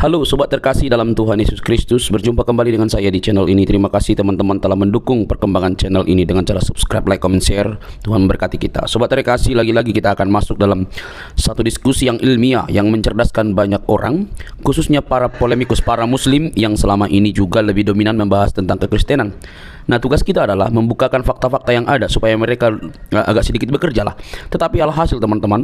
Halo sobat terkasih dalam Tuhan Yesus Kristus, berjumpa kembali dengan saya di channel ini. Terima kasih teman-teman telah mendukung perkembangan channel ini dengan cara subscribe, like, comment, share. Tuhan berkati kita. Sobat terkasih, lagi-lagi kita akan masuk dalam satu diskusi yang ilmiah yang mencerdaskan banyak orang, khususnya para polemikus, para muslim yang selama ini juga lebih dominan membahas tentang kekristenan. Nah, tugas kita adalah membukakan fakta-fakta yang ada supaya mereka agak sedikit bekerja lah. Tetapi alhasil teman-teman,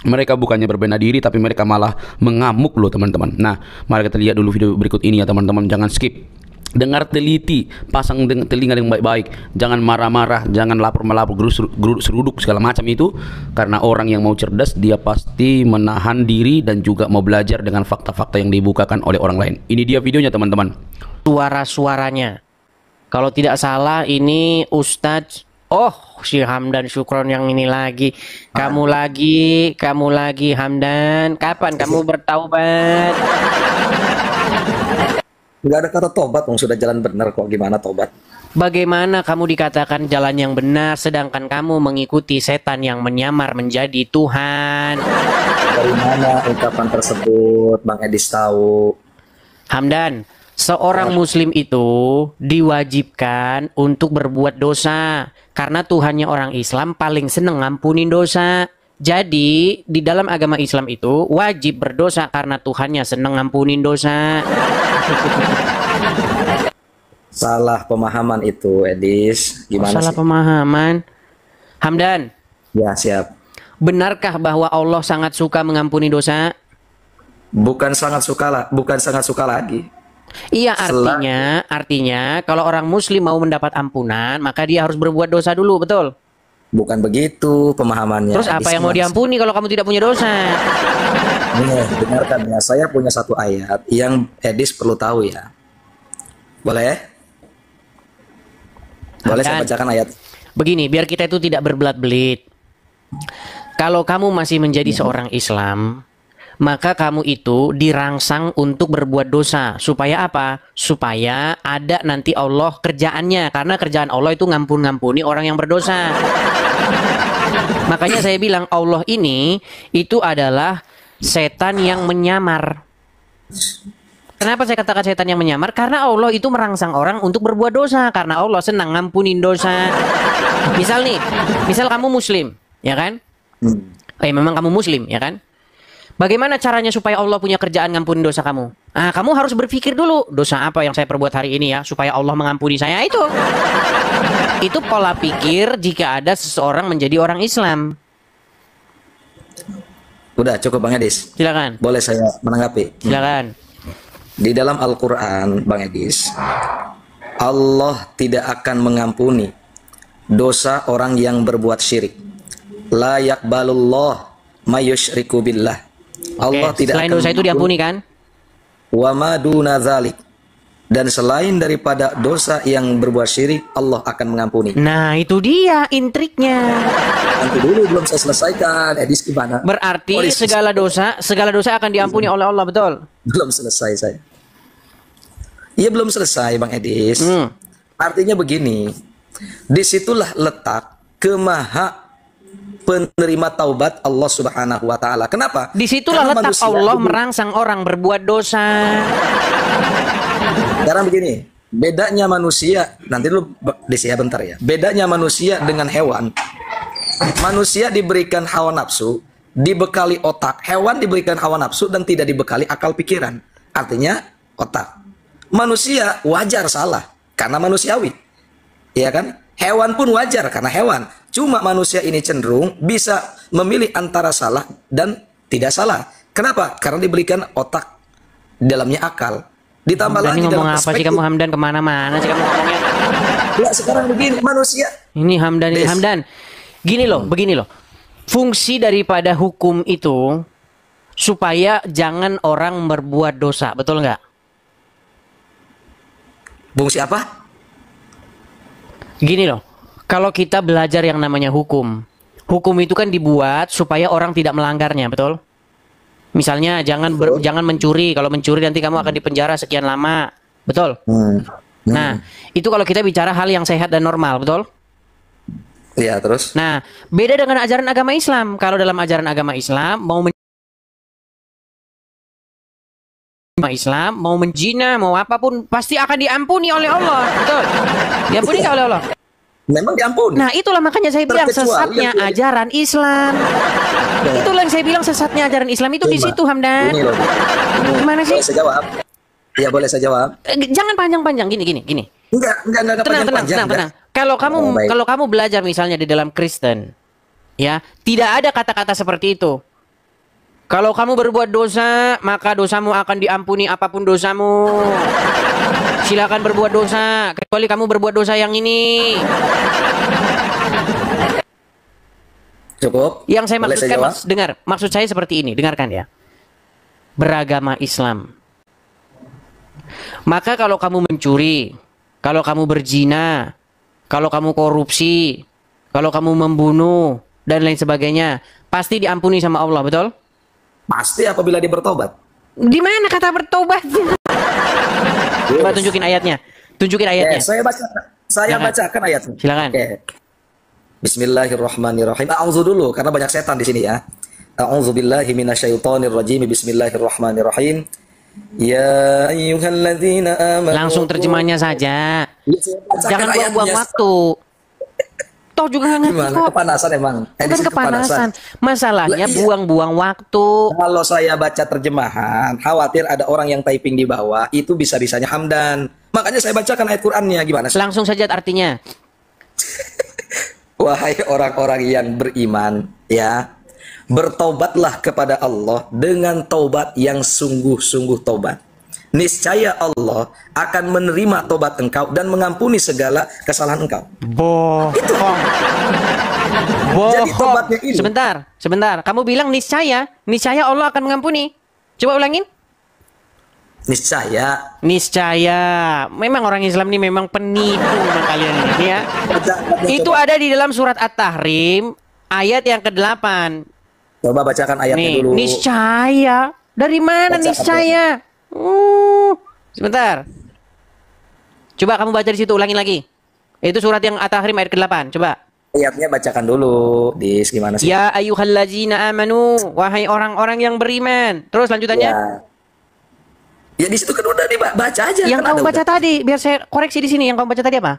mereka bukannya berbenah diri, tapi mereka malah mengamuk loh teman-teman. Nah, mari kita lihat dulu video berikut ini ya teman-teman. Jangan skip. Dengar teliti, pasang telinga dengan baik-baik. Jangan marah-marah, jangan lapor-melapor, seruduk segala macam itu. Karena orang yang mau cerdas, dia pasti menahan diri dan juga mau belajar dengan fakta-fakta yang dibukakan oleh orang lain. Ini dia videonya teman-teman. Suara-suaranya. Kalau tidak salah ini Ustadz. Oh, si Hamdan Syukron yang ini lagi. Kamu lagi Hamdan. Kapan kamu bertaubat? Nggak ada kata tobat, sudah jalan benar kok. Gimana tobat? Bagaimana kamu dikatakan jalan yang benar sedangkan kamu mengikuti setan yang menyamar menjadi Tuhan? Dari mana ungkapan tersebut, Bang Edis tahu? Hamdan, seorang muslim itu diwajibkan untuk berbuat dosa. Karena Tuhannya orang Islam paling seneng ngampunin dosa. Jadi di dalam agama Islam itu wajib berdosa karena Tuhannya seneng ngampunin dosa. Salah pemahaman itu, Edis. Gimana Salah sih? pemahaman. Hamdan, Ya, siap. benarkah bahwa Allah sangat suka mengampuni dosa? Bukan sangat suka lagi. Iya, artinya kalau orang muslim mau mendapat ampunan, maka dia harus berbuat dosa dulu, betul? Bukan begitu pemahamannya. Terus apa yang mau diampuni kalau kamu tidak punya dosa? Nih, dengarkan ya. Saya punya satu ayat yang Edis perlu tahu ya. Boleh? Boleh saya bacakan ayat? Begini, biar kita itu tidak berbelat-belit. Kalau kamu masih menjadi seorang Islam, maka kamu itu dirangsang untuk berbuat dosa. Supaya apa? Supaya ada nanti Allah kerjaannya. Karena kerjaan Allah itu ngampuni orang yang berdosa. Makanya saya bilang Allah ini itu adalah setan yang menyamar. Kenapa saya katakan setan yang menyamar? Karena Allah itu merangsang orang untuk berbuat dosa. Karena Allah senang ngampunin dosa. Misal kamu muslim, ya kan? Memang kamu muslim, ya kan? Bagaimana caranya supaya Allah punya kerjaan ngampuni dosa kamu? Nah, kamu harus berpikir dulu, dosa apa yang saya perbuat hari ini ya, supaya Allah mengampuni saya itu. Itu pola pikir jika ada seseorang menjadi orang Islam. Udah cukup Bang Edis. Silakan. Boleh saya menanggapi? Silakan. Di dalam Al-Quran, Bang Edis, Allah tidak akan mengampuni dosa orang yang berbuat syirik. La yaqbalullah mayusyriku billah. Allah tidak selain akan dosa itu diampuni kan? Wa ma duna dzalik. Dan selain daripada dosa yang berbuat syirik, Allah akan mengampuni. Nah, itu dia intriknya. Nanti dulu belum saya selesaikan. Edis gimana? Berarti segala dosa akan diampuni oleh Allah, betul? Belum selesai saya. Iya, belum selesai Bang Edis. Artinya begini. Disitulah letak penerima taubat Allah Subhanahu wa taala. Kenapa? Disitulah letak Allah merangsang orang berbuat dosa. Sekarang begini, bedanya manusia, nanti dulu Desi ya bentar ya. Bedanya manusia dengan hewan. Manusia diberikan hawa nafsu, dibekali otak. Hewan diberikan hawa nafsu dan tidak dibekali akal pikiran. Artinya otak. Manusia wajar salah karena manusiawi. Iya kan? Hewan pun wajar karena hewan. Cuma manusia ini cenderung bisa memilih antara salah dan tidak salah. Kenapa? Karena diberikan otak, di dalamnya akal. Ditambah Hamdan, lagi ini dalam ngomong apa sih kamu Hamdan, kemana-mana sih kamu ngomongnya? Ya, sekarang begini, manusia. Ini Hamdan. Gini loh, begini loh. Fungsi daripada hukum itu supaya jangan orang berbuat dosa, betul nggak? Fungsi apa? Gini loh, kalau kita belajar yang namanya hukum itu kan dibuat supaya orang tidak melanggarnya, betul? Misalnya jangan mencuri, kalau mencuri nanti kamu akan dipenjara sekian lama, betul? Nah, itu kalau kita bicara hal yang sehat dan normal, betul? Iya, terus? Nah, beda dengan ajaran agama Islam. Kalau dalam ajaran agama Islam mau Islam, mau menjina, mau apapun, pasti akan diampuni oleh Allah. Betul. Diampuni nggak oleh Allah? Memang diampuni. Nah, itulah makanya saya bilang sesatnya ajaran Islam. Itulah yang saya bilang sesatnya ajaran Islam itu di situ, Hamdan. Ini loh. Gimana sih? Boleh saya jawab? Iya, boleh saya jawab. Jangan panjang-panjang, gini. Enggak Tenang. Kalau kamu belajar misalnya di dalam Kristen, ya, tidak ada kata-kata seperti itu. Kalau kamu berbuat dosa, maka dosamu akan diampuni apapun dosamu. Silakan berbuat dosa, kecuali kamu berbuat dosa yang ini. Cukup. Yang saya Boleh maksudkan, jawab? maksud saya seperti ini, dengarkan ya. Beragama Islam. Maka kalau kamu mencuri, kalau kamu berzina, kalau kamu korupsi, kalau kamu membunuh, dan lain sebagainya, pasti diampuni sama Allah, betul? Pasti apabila dia bertobat. Di mana kata bertobat? Coba tunjukin ayatnya. Saya bacakan ayatnya. Silakan. Oke. Bismillahirrahmanirrahim. A'udzu dulu karena banyak setan di sini ya. A'udzu billahi minasyaitonir rajim. Bismillahirrahmanirrahim. Ya ayyuhalladzina amanu. Langsung terjemahnya saja. Jangan buang-buang ayatnya. waktu. Toh juga nggak ngerti kok. Kepanasan emang. Bukan kepanasan. Masalahnya buang-buang waktu. Kalau saya baca terjemahan, khawatir ada orang yang typing di bawah, itu bisa-bisanya Hamdan. Makanya saya bacakan ayat Qur'annya, gimana sih? Langsung saja artinya. Wahai orang-orang yang beriman, ya, bertobatlah kepada Allah dengan taubat yang sungguh-sungguh taubat. Niscaya Allah akan menerima taubat engkau dan mengampuni segala kesalahan engkau. Bohong. Jadi taubatnya ini. Sebentar. Kamu bilang niscaya Allah akan mengampuni. Coba ulangin. Niscaya. Memang orang Islam ini memang penipu memang kalian ini ya. Itu ada di dalam surat At-Tahrim ayat yang ke-8. Coba bacakan ayatnya dulu. Niscaya. Dari mana Baca niscaya? Sebentar. Coba kamu baca di situ, ulangin lagi. Itu surat yang At-Tahrim ayat ke-8. Coba. Ayatnya bacakan dulu. Dis, gimana sih? Ya ayyuhallazina amanu, wahai orang-orang yang beriman. Terus lanjutannya? Ya di situ kan udah dibaca aja. Yang kan kamu baca udah. tadi, biar saya koreksi di sini. Yang kamu baca tadi apa?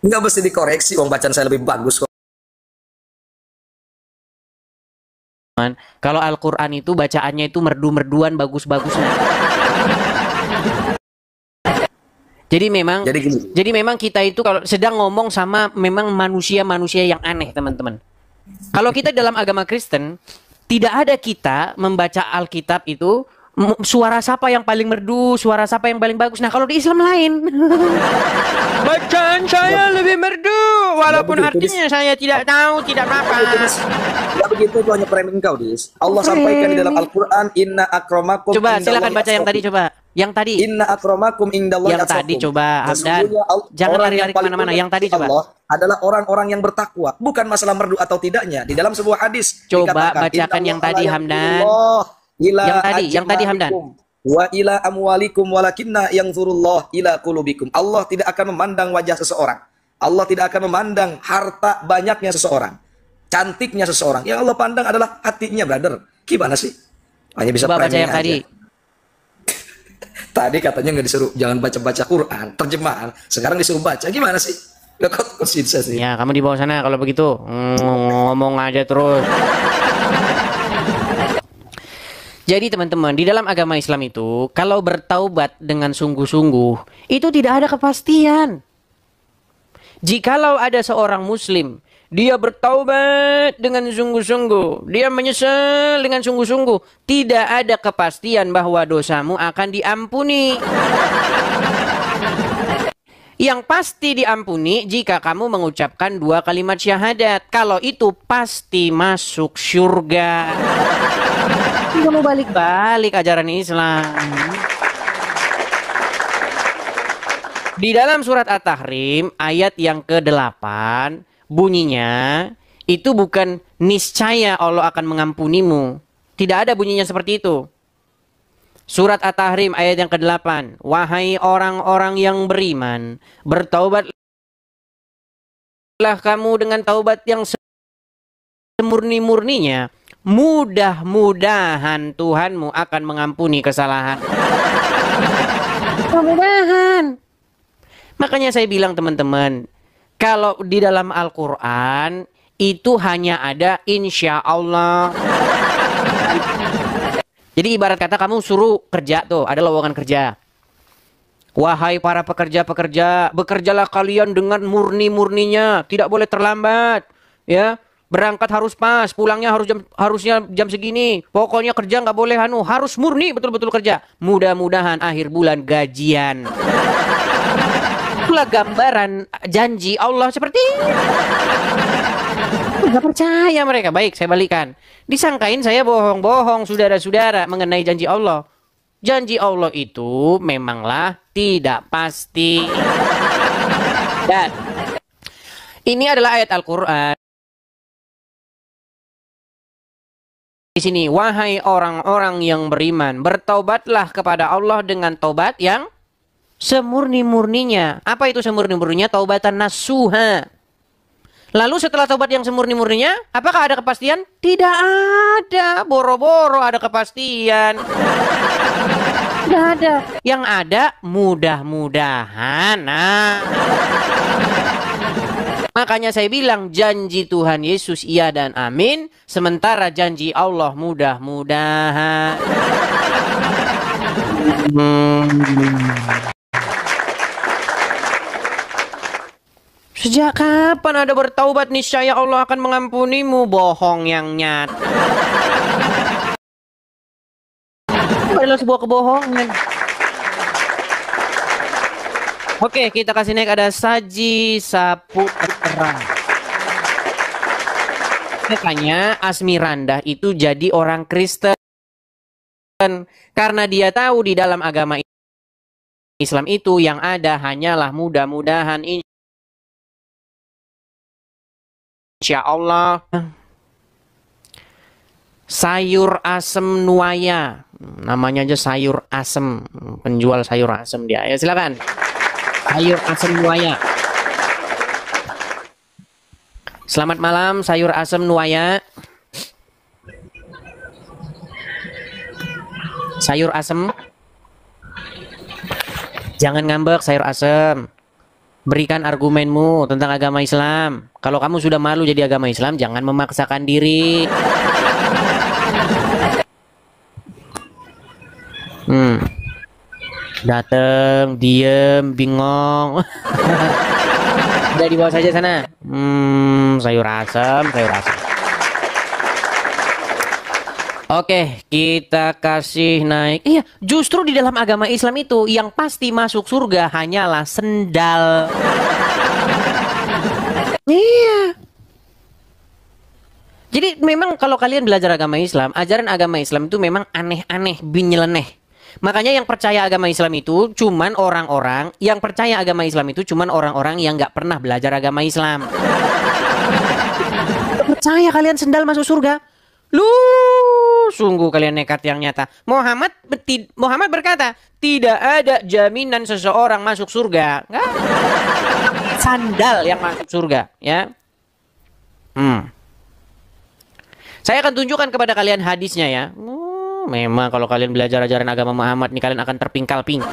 Enggak mesti dikoreksi, wong bacaan saya lebih bagus kok. Kalau Al-Quran itu bacaannya itu merdu-merduan bagus-bagusnya. Jadi memang kita itu kalau sedang ngomong sama memang manusia-manusia yang aneh, teman-teman. Kalau kita dalam agama Kristen, tidak ada kita membaca Alkitab itu suara siapa yang paling merdu, suara siapa yang paling bagus. Nah, kalau di Islam lain. Bacaan saya lebih merdu, walaupun artinya saya tidak tahu, tidak apa-apa. Ya begitu, itu hanya framing kau, Dis. Allah sampaikan di dalam Al-Quran, Inna akramakum. Coba silakan baca yang tadi, coba. Yang tadi. Inna akramakum indallahi yang tadi coba, Hamdan. Jangan lari-lari kemana-mana. Yang tadi coba. Allah adalah orang-orang yang bertakwa. Bukan masalah merdu atau tidaknya. Di dalam sebuah hadis. Coba bacakan yang tadi, Hamdan. Yang tadi Hamdan. Wa ila amwalikum walakinna yanzurullah ila qulubikum. Allah tidak akan memandang wajah seseorang. Allah tidak akan memandang harta banyaknya seseorang, cantiknya seseorang. Yang Allah pandang adalah hatinya, brother. Gimana sih? Hanya bisa baca yang aja. tadi. Tadi katanya nggak disuruh jangan baca-baca Quran, terjemahan. Sekarang disuruh baca. Gimana sih? Udah kok sih? Ya, kamu di bawah sana kalau begitu. Ngomong aja terus. Jadi teman-teman, di dalam agama Islam itu, kalau bertaubat dengan sungguh-sungguh, itu tidak ada kepastian. Jikalau ada seorang muslim, dia bertaubat dengan sungguh-sungguh, dia menyesal dengan sungguh-sungguh, tidak ada kepastian bahwa dosamu akan diampuni. Yang pasti diampuni jika kamu mengucapkan 2 kalimat syahadat. Kalau itu pasti masuk surga. Tidak mau balik-balik ajaran Islam. Di dalam surat At-Tahrim ayat yang ke-8 bunyinya itu bukan niscaya Allah akan mengampunimu. Tidak ada bunyinya seperti itu. Surat At-Tahrim ayat yang ke-8. Wahai orang-orang yang beriman, bertaubatlah kamu dengan taubat yang semurni-murninya. mudah-mudahan Tuhanmu akan mengampuni kesalahan. Mudah-mudahan. Makanya saya bilang teman-teman, kalau di dalam Al-Quran itu hanya ada insya Allah. Jadi ibarat kata kamu suruh kerja tuh, ada lowongan kerja. Wahai para pekerja-pekerja, bekerjalah kalian dengan murni-murninya, tidak boleh terlambat, ya. Berangkat harus pas, pulangnya harusnya jam segini. Pokoknya kerja nggak boleh harus murni betul-betul kerja. Mudah-mudahan akhir bulan gajian. Itulah gambaran janji Allah seperti ini. Nggak percaya mereka. Baik, saya balikan. Disangkain saya bohong-bohong, saudara-saudara, mengenai janji Allah. Janji Allah itu memanglah tidak pasti. Dan ini adalah ayat Al-Quran. Di sini, wahai orang-orang yang beriman, bertaubatlah kepada Allah dengan taubat yang semurni-murninya. Apa itu semurni-murninya? Taubatan nasuha. Lalu setelah taubat yang semurni-murninya, apakah ada kepastian? Tidak ada. Boro-boro ada kepastian. Tidak ada. Yang ada mudah-mudahan. Nah. Makanya saya bilang janji Tuhan Yesus iya dan amin. Sementara janji Allah mudah-mudahan. Sejak kapan ada bertaubat niscaya Allah akan mengampunimu? Bohong yang nyata. Itu adalah sebuah kebohongan. Oke, kita kasih naik ada Saji Sapu Terang. Makanya Asmiranda itu jadi orang Kristen. Karena dia tahu di dalam agama Islam itu yang ada hanyalah mudah-mudahan insya Allah. Sayur asem nuaya. Namanya aja sayur asem. Penjual sayur asem dia. Ya silakan. Sayur asem nuaya. Selamat malam sayur asem nuaya. Sayur asem. Jangan ngambek sayur asem. Berikan argumenmu tentang agama Islam. Kalau kamu sudah malu jadi agama Islam, jangan memaksakan diri. Dateng, diem, bingong. Udah dibawa saja sana. Sayur asem, sayur asem. Oke, kita kasih naik. Iya, justru di dalam agama Islam itu yang pasti masuk surga hanyalah sendal. Iya. Jadi memang kalau kalian belajar agama Islam, ajaran agama Islam itu memang aneh-aneh, nyeleneh. Makanya yang percaya agama Islam itu cuman orang-orang yang percaya agama Islam itu cuman orang-orang yang nggak pernah belajar agama Islam. Percaya kalian sendal masuk surga? Lu sungguh kalian nekat yang nyata. Muhammad berkata, tidak ada jaminan seseorang masuk surga. Nggak. Sandal yang masuk surga, ya. Saya akan tunjukkan kepada kalian hadisnya ya. Memang kalau kalian belajar ajaran agama Muhammad nih kalian akan terpingkal-pingkal.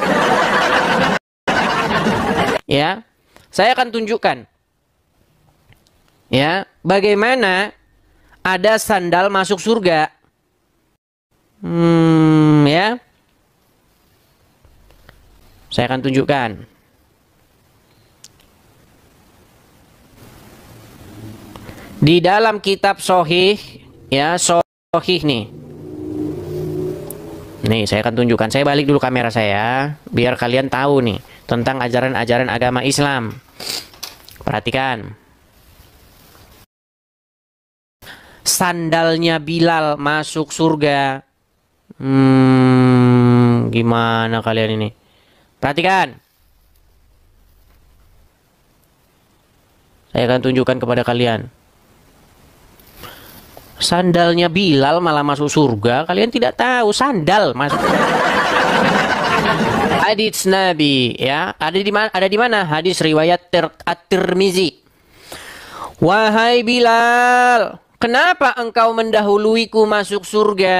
Ya, saya akan tunjukkan. Ya, bagaimana ada sandal masuk surga. Ya. Saya akan tunjukkan. Di dalam kitab Sahih, ya, Sahih nih. Nih, saya akan tunjukkan. Saya balik dulu kamera saya, biar kalian tahu nih tentang ajaran-ajaran agama Islam. Perhatikan. Sandalnya Bilal masuk surga. Gimana kalian ini? Perhatikan. Saya akan tunjukkan kepada kalian. Sandalnya Bilal malah masuk surga. Kalian tidak tahu sandal masuk. Hadits Nabi, ya. Ada di mana? Hadis riwayat At-Tirmizi. Wahai Bilal, kenapa engkau mendahuluiku masuk surga?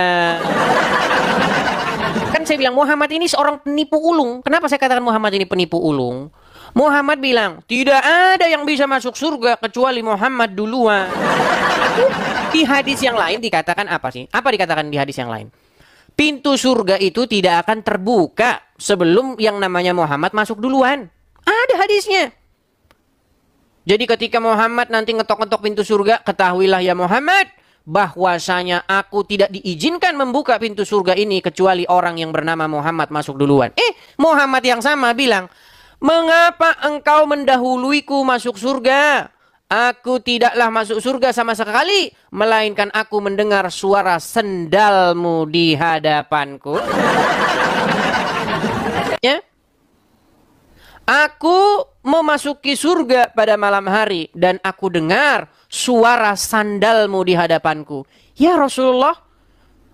Kan saya bilang Muhammad ini seorang penipu ulung. Kenapa saya katakan Muhammad ini penipu ulung? Muhammad bilang, tidak ada yang bisa masuk surga kecuali Muhammad duluan. Di hadis yang lain dikatakan apa sih? Apa dikatakan di hadis yang lain? Pintu surga itu tidak akan terbuka sebelum yang namanya Muhammad masuk duluan. Ada hadisnya. Jadi ketika Muhammad nanti ngetok-ngetok pintu surga, ketahuilah ya Muhammad, bahwasanya aku tidak diizinkan membuka pintu surga ini kecuali orang yang bernama Muhammad masuk duluan. Muhammad yang sama bilang, mengapa engkau mendahuluiku masuk surga? Aku tidaklah masuk surga sama sekali, melainkan aku mendengar suara sendalmu di hadapanku. Ya? Aku memasuki surga pada malam hari dan aku dengar suara sandalmu di hadapanku. Ya Rasulullah,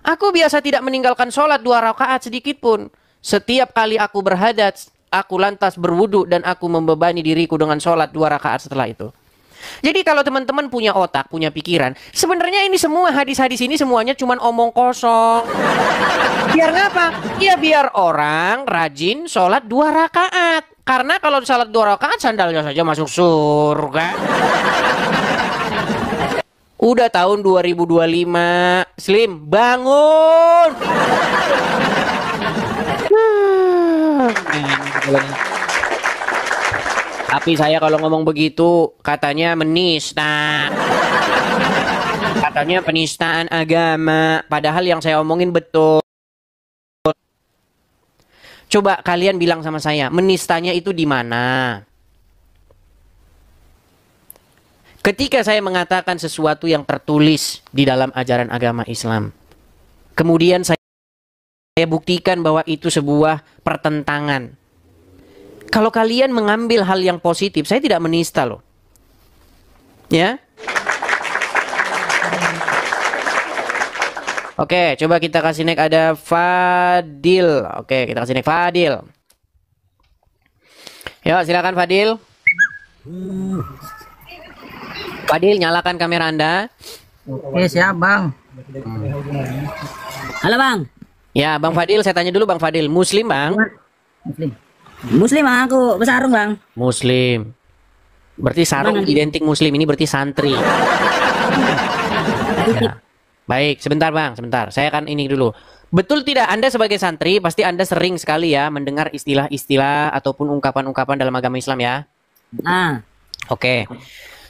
aku biasa tidak meninggalkan sholat 2 rakaat sedikit pun. Setiap kali aku berhadas, aku lantas berwudu dan aku membebani diriku dengan sholat 2 rakaat setelah itu. Jadi kalau teman-teman punya otak, punya pikiran, sebenarnya ini semua hadis-hadis ini semuanya cuma omong kosong. Biar ngapa? Ya biar orang rajin sholat 2 rakaat. Karena kalau sholat 2 rakaat sandalnya saja masuk surga. Udah tahun 2025, Slim, bangun! Tapi saya kalau ngomong begitu katanya menista. Katanya penistaan agama. Padahal yang saya omongin betul. Coba kalian bilang sama saya, menistanya itu di mana? Ketika saya mengatakan sesuatu yang tertulis di dalam ajaran agama Islam, kemudian saya buktikan bahwa itu sebuah pertentangan. Kalau kalian mengambil hal yang positif, saya tidak menista loh. Ya. Oke, coba kita kasih next, ada Fadil. Oke, kita kasih next Fadil. Yuk, silakan Fadil. Fadil, nyalakan kamera Anda. Oke, siap Bang. Halo Bang. Ya, Bang Fadil, saya tanya dulu Bang Fadil, Muslim Bang? Muslim. Muslim Bang, aku bersarung Bang. Muslim. Berarti sarung identik Muslim, ini berarti santri. Ya. Baik, sebentar Bang, sebentar. Saya akan ini dulu. Betul tidak Anda sebagai santri, pasti Anda sering sekali ya mendengar istilah-istilah ataupun ungkapan-ungkapan dalam agama Islam ya? Nah. Oke.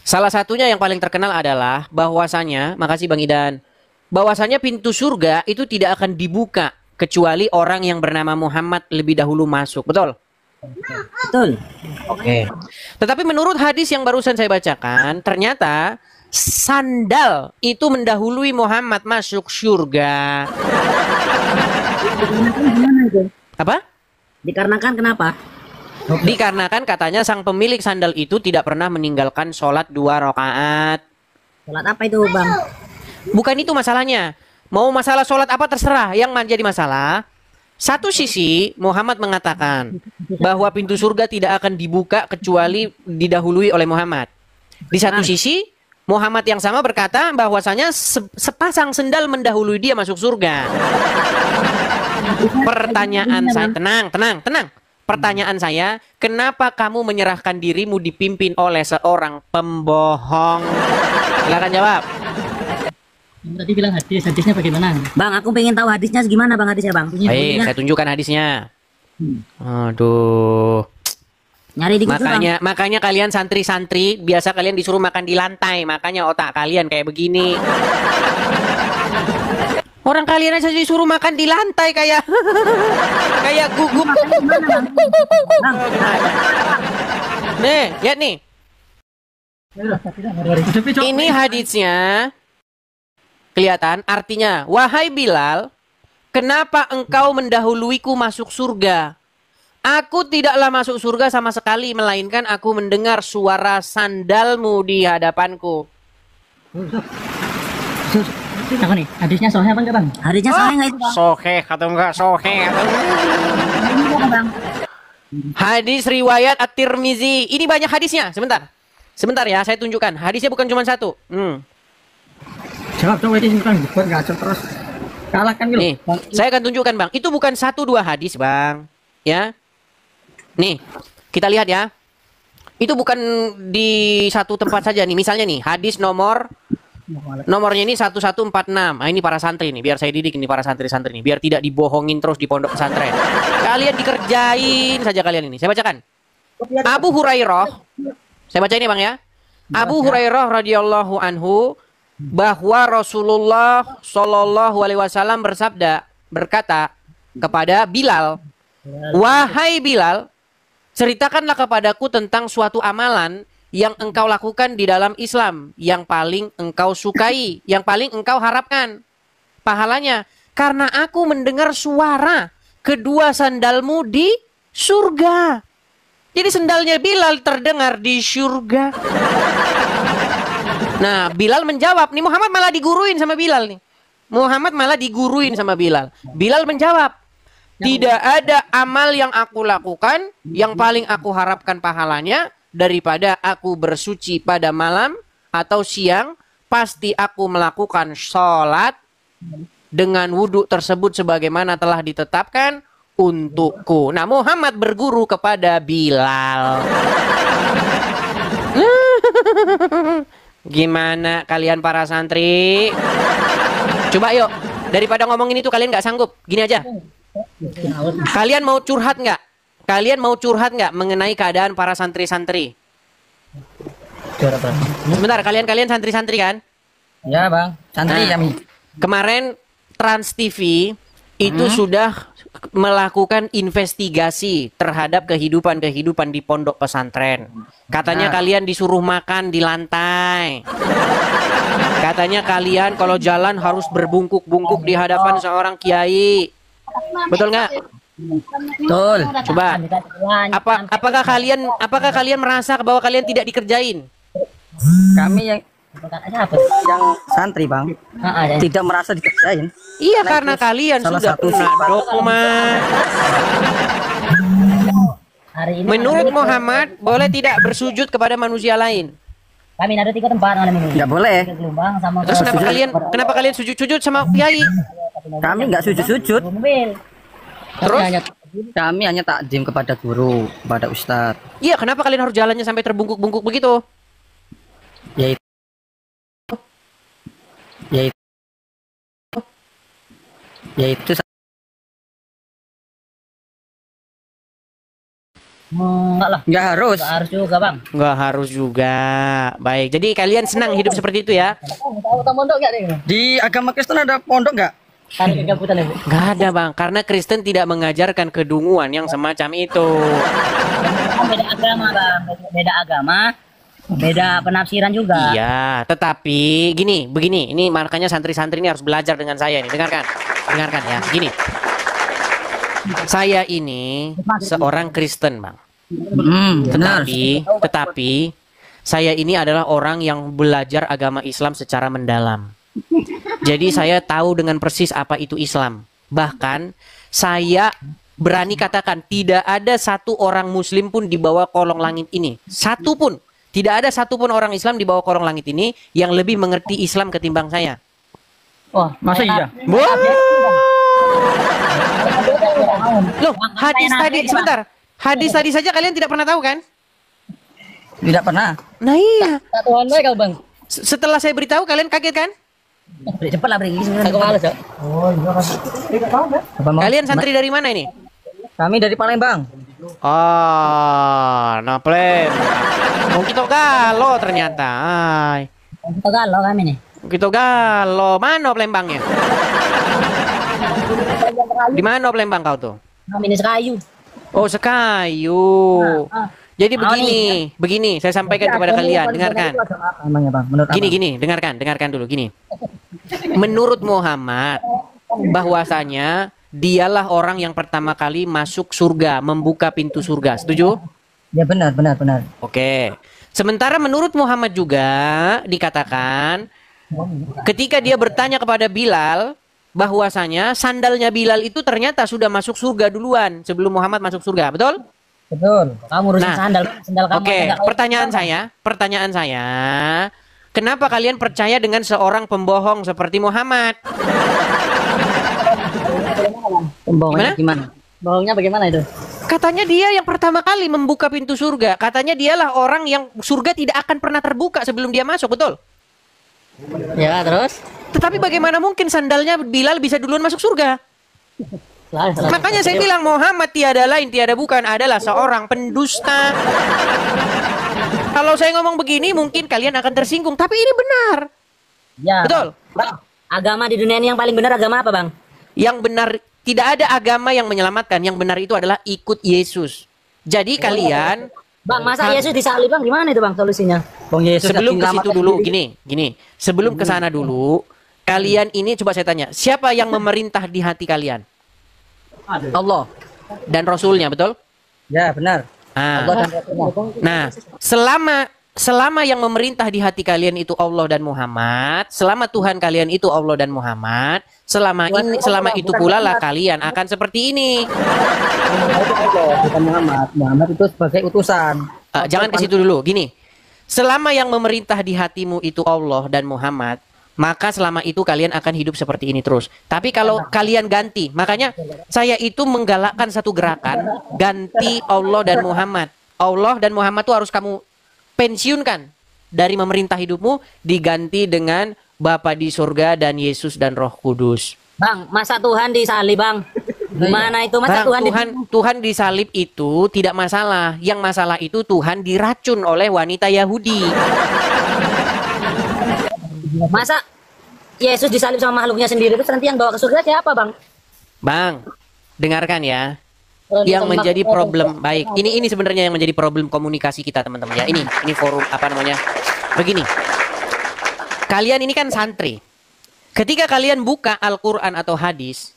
Salah satunya yang paling terkenal adalah bahwasanya, makasih Bang Idan, bahwasanya pintu surga itu tidak akan dibuka kecuali orang yang bernama Muhammad lebih dahulu masuk. Betul? Betul. Oke. Tetapi menurut hadis yang barusan saya bacakan, ternyata sandal itu mendahului Muhammad masuk surga. Gimana itu? Apa? Dikarenakan kenapa? Dikarenakan katanya sang pemilik sandal itu tidak pernah meninggalkan sholat 2 rakaat. Sholat apa itu Bang? Bukan itu masalahnya. Mau masalah sholat apa terserah. Yang menjadi masalah, satu sisi Muhammad mengatakan bahwa pintu surga tidak akan dibuka kecuali didahului oleh Muhammad. Di satu sisi Muhammad yang sama berkata bahwasanya sepasang sendal mendahului dia masuk surga. Pertanyaan saya, tenang. Pertanyaan saya, kenapa kamu menyerahkan dirimu dipimpin oleh seorang pembohong? Silakan jawab. Tadi bilang hadisnya bagaimana? Bang, aku pengen tahu hadisnya gimana Bang, hadisnya Bang. Baik, saya tunjukkan hadisnya. Aduh. Nyari di Google, Makanya kalian santri-santri biasa kalian disuruh makan di lantai, makanya otak kalian kayak begini. Orang kalian aja disuruh makan di lantai kayak kayak gugup. Nih, lihat nih. Ini hadisnya. Kelihatan artinya, wahai Bilal, kenapa engkau mendahuluiku masuk surga? Aku tidaklah masuk surga sama sekali, melainkan aku mendengar suara sandalmu di hadapanku. Apa nih? Hadisnya soheh apa enggak Bang? Hadisnya soheh enggak itu Bang? Soheh atau enggak soheh? Hadis riwayat At-Tirmizi. Ini banyak hadisnya. Sebentar ya, saya tunjukkan. Hadisnya bukan cuma satu. Jawab coba ini bukan buat ngacor terus. Kalahkan gitu. Nih, saya akan tunjukkan Bang. Itu bukan 1-2 hadis Bang. Ya. Nih, kita lihat ya. Itu bukan di satu tempat saja nih. Misalnya nih, hadis nomornya ini 1146. Nah, ini para santri nih. Biar saya didik ini para santri-santri nih. Biar tidak dibohongin terus di pondok pesantren. Kalian dikerjain saja kalian ini. Saya bacakan. Abu Hurairah. Saya baca ini Bang ya. Abu Hurairah radhiyallahu anhu bahwa Rasulullah Shallallahu alaihi wasallam berkata kepada Bilal, "Wahai Bilal, ceritakanlah kepadaku tentang suatu amalan yang engkau lakukan di dalam Islam, yang paling engkau sukai, yang paling engkau harapkan pahalanya, karena aku mendengar suara kedua sandalmu di surga." Jadi sendalnya Bilal terdengar di surga. Nah, Bilal menjawab, nih Muhammad malah diguruin sama Bilal nih. Muhammad malah diguruin sama Bilal. Bilal menjawab, "Tidak ada amal yang aku lakukan yang paling aku harapkan pahalanya daripada aku bersuci pada malam atau siang, pasti aku melakukan sholat dengan wudhu tersebut sebagaimana telah ditetapkan untukku." Nah, Muhammad berguru kepada Bilal. Gimana kalian para santri? Coba yuk, daripada ngomongin itu kalian nggak sanggup, gini aja. Kalian mau curhat nggak? Kalian mau curhat nggak mengenai keadaan para santri-santri? Sebentar, kalian santri-santri kan? Ya bang, santri kami. Kemarin Trans TV itu sudah melakukan investigasi terhadap kehidupan di pondok pesantren. Katanya kalian disuruh makan di lantai. Katanya kalian kalau jalan harus berbungkuk-bungkuk di hadapan seorang kiai. Betul nggak? Betul. Coba. Apakah kalian merasa bahwa kalian tidak dikerjain? Kami yang santri bang, tidak merasa dikerjain. Iya, karena kalian sudah punya dokumen. Menurut Muhammad, boleh tidak bersujud kepada manusia lain? Kami ada 3 tempat malam ini. Nggak boleh. Terus kenapa kalian sujud-sujud sama kiai? Kami nggak sujud-sujud. Terus kami hanya takdim kepada guru, kepada ustadz. iya, kenapa kalian harus jalannya sampai terbungkuk-bungkuk begitu? Yaitu enggak lah. Enggak harus. Enggak harus juga, Bang. Enggak harus juga. Baik, jadi kalian senang hidup seperti itu ya? Di agama Kristen ada pondok enggak? Enggak ada, Bang. Karena Kristen tidak mengajarkan kedunguan yang semacam itu. Beda agama, Bang. Beda agama. Beda penafsiran juga. Iya, tetapi begini, ini makanya santri-santri ini harus belajar dengan saya nih. Dengarkan ya. Gini. Saya ini seorang Kristen, Bang. Tetapi saya ini adalah orang yang belajar agama Islam secara mendalam. Jadi saya tahu dengan persis apa itu Islam. Bahkan saya berani katakan tidak ada satu orang Muslim pun di bawah kolong langit ini. Satu pun. Tidak ada satupun orang Islam di bawah kolong langit ini yang lebih mengerti Islam ketimbang saya. Wah, masa iya? Wah. Loh, hadis tadi, sebentar. Hadis tadi saja kalian tidak pernah tahu kan? Tidak pernah. Nah iya. Tuhan baik kau, Bang. Setelah saya beritahu kalian kaget kan? Cepat lah beri. Aku males ya. Oh, iya. Kalian santri dari mana ini? Kami dari Palembang. Oh, Naplem. Oh, kita galo ternyata. Ay. Kita galo kami nih. Kita galo. Mana Palembangnya? Di mana Palembang kau tuh? Kami ini Sekayu. Oh, Sekayu. Jadi begini, saya sampaikan kepada kalian, dengarkan. Gini, dengarkan dulu, gini. Menurut Muhammad, bahwasanya dialah orang yang pertama kali masuk surga, membuka pintu surga. Setuju? Ya benar. Oke. Sementara menurut Muhammad juga dikatakan ketika dia bertanya kepada Bilal bahwasanya sandalnya Bilal itu ternyata sudah masuk surga duluan sebelum Muhammad masuk surga. Betul? Betul. Kamu urusin sandal kamu. Oke, pertanyaan saya, Kenapa kalian percaya dengan seorang pembohong seperti Muhammad? Pembohongnya gimana? Bohongnya bagaimana itu? Katanya dia yang pertama kali membuka pintu surga. Katanya dialah orang yang surga tidak akan pernah terbuka sebelum dia masuk, betul? Ya, terus? Tetapi bagaimana mungkin sandalnya Bilal bisa duluan masuk surga? Makanya saya bilang Muhammad tiada lain, tiada bukan adalah seorang pendusta. Kalau saya ngomong begini mungkin kalian akan tersinggung, tapi ini benar. Ya. Betul? Bang, agama di dunia ini yang paling benar agama apa, Bang? Yang benar, tidak ada agama yang menyelamatkan. Yang benar itu adalah ikut Yesus. Jadi kalian, Bang, masa Yesus disalib, Bang? Gimana itu, Bang, solusinya? Bang Yesus sebelum ke situ dulu, gini. Sebelum ke sana dulu, kalian ini coba saya tanya, siapa yang memerintah di hati kalian? Allah Dan Rasulnya, betul? ya, benar. Nah, selama yang memerintah di hati kalian itu Allah dan Muhammad, selama Tuhan kalian itu Allah dan Muhammad, selama itu pula lah kalian akan seperti ini. Bukan Muhammad itu sebagai utusan. Jangan ke situ dulu, gini. Selama yang memerintah di hatimu itu Allah dan Muhammad, maka selama itu kalian akan hidup seperti ini terus. Tapi kalau kalian ganti, makanya saya itu menggalakkan satu gerakan, ganti Allah dan Muhammad. Allah dan Muhammad itu harus kamu pensiunkan dari memerintah hidupmu, diganti dengan Bapa di surga dan Yesus dan Roh Kudus. Bang, masa Tuhan disalib, Bang? Gimana itu masa Tuhan disalib itu tidak masalah. Yang masalah itu Tuhan diracun oleh wanita Yahudi. Masa Yesus disalib sama makhluknya sendiri, itu nanti yang bawa ke surga siapa, Bang? Bang, dengarkan ya. Yang menjadi problem, baik. Ini sebenarnya yang menjadi problem komunikasi kita, teman-teman ya. Ini forum apa namanya? Begini. Kalian ini kan santri. Ketika kalian buka Al-Qur'an atau hadis,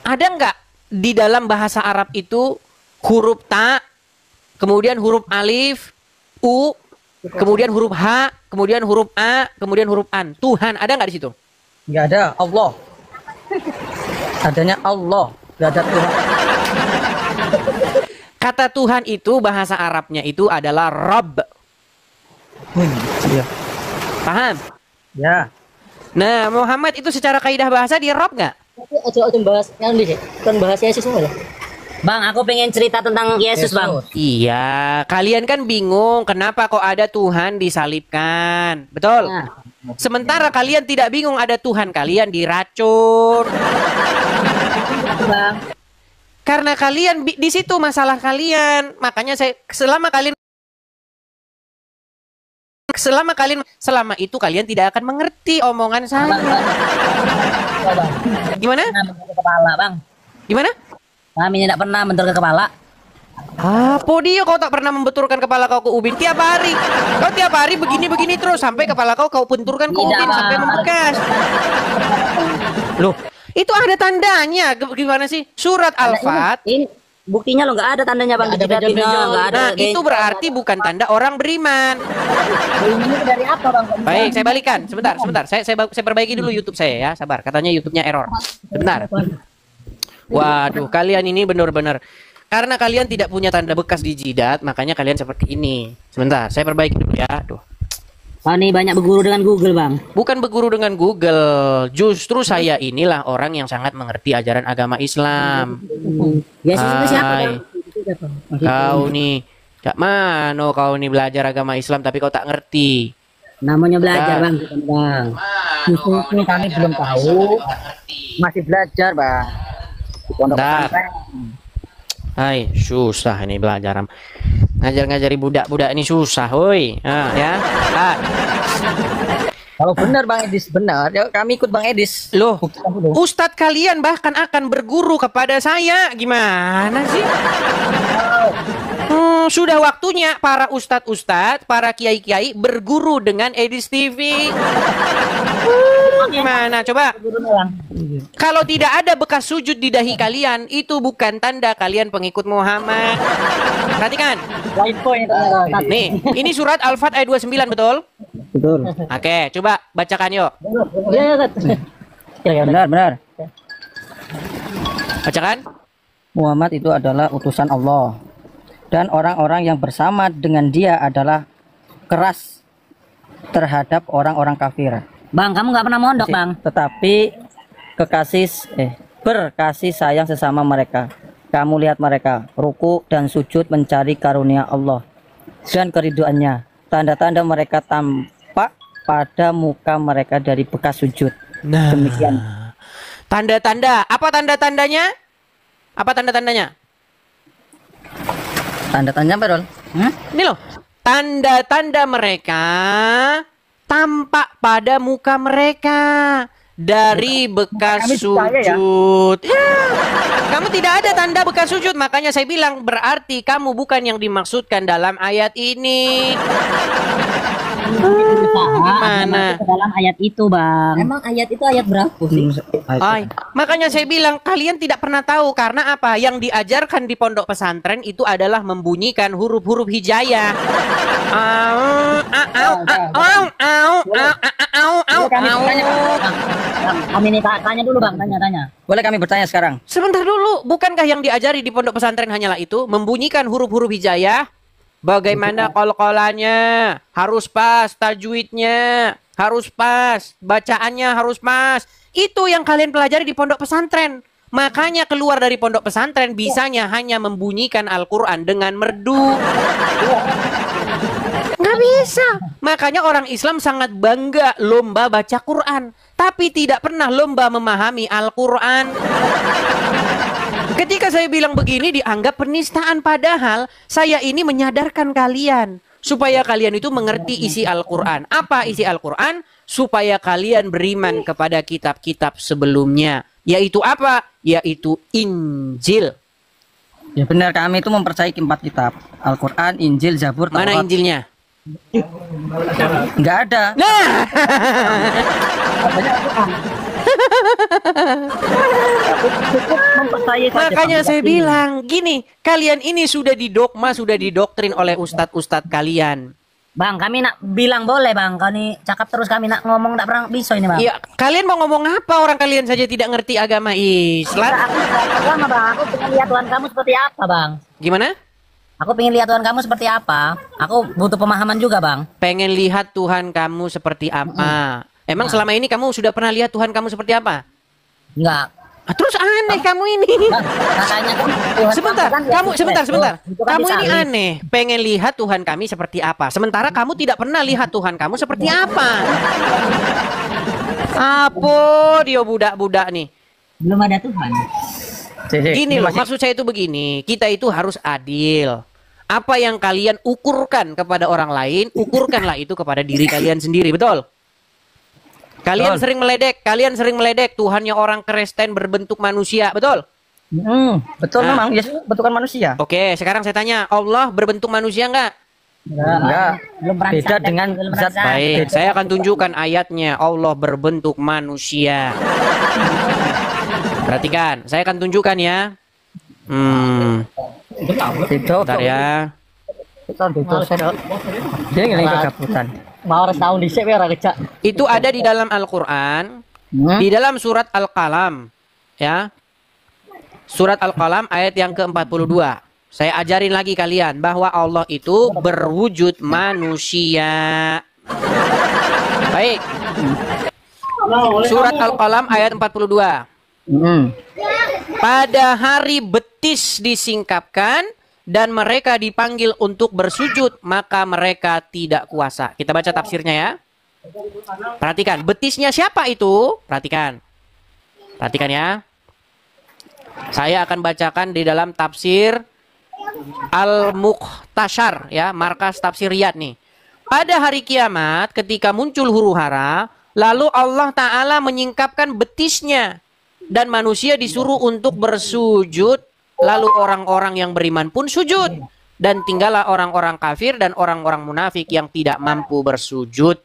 ada nggak di dalam bahasa Arab itu huruf ta, kemudian huruf alif, u, kemudian huruf H, kemudian huruf A, kemudian huruf An. Tuhan ada nggak di situ? Nggak ada. Allah. Adanya Allah. Nggak ada Tuhan. Kata Tuhan itu bahasa Arabnya itu adalah Rabb. Iya. Paham? Ya. Nah, Muhammad itu secara kaidah bahasa dia Rabb nggak? Ojo bahas yang di kan bahas Yesus enggak? Bang, aku pengen cerita tentang Yesus, Bang. Iya, kalian kan bingung kenapa kok ada Tuhan disalibkan. Betul? Nah. Sementara kalian tidak bingung ada Tuhan, kalian diracun. Bang. Karena kalian di situ masalah kalian. Makanya selama itu kalian tidak akan mengerti omongan saya. Gimana? Bentur ke kepala, Bang. Gimana? Kami tidak pernah bentur ke kepala. Apa dia kau tak pernah membenturkan kepala kau ke ubin tiap hari? Kau tiap hari begini terus sampai kepala kau benturkan ke ubin sampai membekas. Loh, itu ada tandanya. Gimana sih? Surat Al-Fat. Ini buktinya lo nggak ada tandanya, Bang. Nggak ada. Nah, itu berarti bukan tanda orang beriman. Ini dari apa, Bang? Baik, saya balikan. Sebentar. Saya perbaiki dulu YouTube saya ya. Sabar. Katanya YouTube-nya error. Sebentar. Waduh, kalian ini benar-benar karena kalian tidak punya tanda bekas di jidat, makanya kalian seperti ini. Sebentar, saya perbaiki dulu ya. Aduh. Oh, ini banyak berguru dengan Google, Bang. Bukan berguru dengan Google. Justru saya inilah orang yang sangat mengerti ajaran agama Islam. Yesus itu siapa, Hai. Bang? Kau nih, Cak Mano kau nih belajar agama Islam tapi kau tak ngerti. Namanya belajar, Bang. Bang. Ini kami belum tahu. Masih belajar, Bang. Di pondok pesantren. Hai, susah ini belajar. Ngajari budak-budak ini susah, woi. Nah, ya. Ah. Kalau benar Bang Edis benar, ya kami ikut Bang Edis. Loh, Ustadz kalian bahkan akan berguru kepada saya. Gimana sih? Sudah waktunya para ustadz-ustadz, para kiai-kiai berguru dengan Edis TV. Gimana? Coba. Kalau tidak ada bekas sujud di dahi kalian, itu bukan tanda kalian pengikut Muhammad. Perhatikan. Nih, ini surat Al-Fat ayat 29, betul? Betul. Oke, coba bacakan yuk. Ya, benar. Bacakan. Muhammad itu adalah utusan Allah. Dan orang-orang yang bersama dengan dia adalah keras terhadap orang-orang kafir. Bang, kamu nggak pernah mondok, Bang. Tetapi berkasih sayang sesama mereka. Kamu lihat mereka ruku dan sujud mencari karunia Allah dan keriduannya. Tanda-tanda mereka tampak pada muka mereka dari bekas sujud. Nah, Demikian. tanda-tanda. Apa tanda-tandanya? Apa tanda-tandanya? Tanda-tandanya apa, Dol? Ini loh. Tanda-tanda mereka tampak pada muka mereka dari bekas Kami percaya ya. sujud. Ya. Kamu tidak ada tanda bekas sujud, makanya saya bilang berarti kamu bukan yang dimaksudkan dalam ayat ini. Gimana? Ke dalam ayat itu, Bang. Emang ayat itu ayat berapa sih? Ay, makanya saya bilang kalian tidak pernah tahu karena apa? Yang diajarkan di pondok pesantren itu adalah membunyikan huruf-huruf hijayah. Kami nih tanya dulu, Bang, tanya. Boleh kami bertanya sekarang? Sebentar dulu, bukankah yang diajari di pondok pesantren hanyalah itu? Membunyikan huruf-huruf hijayah, bagaimana kol-kolannya, harus pas, tajwidnya, harus pas, bacaannya harus pas. Itu yang kalian pelajari di pondok pesantren. Makanya keluar dari pondok pesantren bisanya hanya membunyikan Al-Quran dengan merdu. Nggak bisa. Makanya orang Islam sangat bangga lomba baca Quran. Tapi tidak pernah lomba memahami Al-Quran. Ketika saya bilang begini dianggap penistaan. Padahal saya ini menyadarkan kalian. Supaya kalian itu mengerti isi Al-Quran. Apa isi Al-Quran? Supaya kalian beriman kepada kitab-kitab sebelumnya. Yaitu apa? Yaitu Injil. Ya benar, kami itu mempercayai 4 kitab. Al-Quran, Injil, Zabur, Taurat. Mana Injilnya? Nggak ada. Nah, Mempercayai saja, makanya Bang. saya bilang gini, kalian ini sudah didogma, sudah didoktrin oleh ustadz-ustadz kalian. Bang, kami nak bilang boleh, Bang. Kau nih cakap terus, kami nak ngomong tak pernah bisa ini, Bang. Ya, kalian mau ngomong apa? Orang kalian saja tidak ngerti agama Islam. Aku agama, Bang. Aku pengen lihat Tuhan kamu seperti apa, Bang. Gimana? Aku pengen lihat Tuhan kamu seperti apa. Aku butuh pemahaman juga, Bang. Pengen lihat Tuhan kamu seperti apa? Emang selama ini kamu sudah pernah lihat Tuhan kamu seperti apa? Enggak. Terus aneh kamu ini. Katanya kan Tuhan Sebentar, kan kamu lihat sebentar. itu kan Kamu ini disalib. aneh, pengen lihat Tuhan kami seperti apa. Sementara kamu tidak pernah lihat Tuhan kamu seperti apa. Apa dia budak-budak nih? Belum ada Tuhan. Gini loh, maksud saya itu begini, kita itu harus adil. Apa yang kalian ukurkan kepada orang lain, ukurkanlah itu kepada diri kalian sendiri, betul? Kalian sering meledek Tuhannya orang Kristen berbentuk manusia, betul? Betul memang, Yesus bentukan manusia. Oke, sekarang saya tanya, Allah berbentuk manusia enggak? Enggak. Belum pernah Beda disadar, dengan belum pernah zat disadar. Baik, saya akan tunjukkan ayatnya. Allah berbentuk manusia. Perhatikan, saya akan tunjukkan ya. Itu. Bentar ya. Dia nggak kegabutan. Mau harus tahu dhisik ya ora kecak. Itu ada di dalam Al-Quran, di dalam surat Al-Qalam, ya. Surat Al-Qalam ayat yang ke-42. Saya ajarin lagi kalian bahwa Allah itu berwujud manusia. Baik. Surat Al-Qalam ayat 42. Pada hari betis disingkapkan dan mereka dipanggil untuk bersujud, maka mereka tidak kuasa. Kita baca tafsirnya ya. Perhatikan, betisnya siapa itu? Perhatikan. Perhatikan ya. Saya akan bacakan di dalam tafsir Al-Mukhtasar ya, markas tafsir Riyad nih. Pada hari kiamat ketika muncul huru-hara, lalu Allah Ta'ala menyingkapkan betisnya dan manusia disuruh untuk bersujud. Lalu orang-orang yang beriman pun sujud. Dan tinggallah orang-orang kafir dan orang-orang munafik yang tidak mampu bersujud.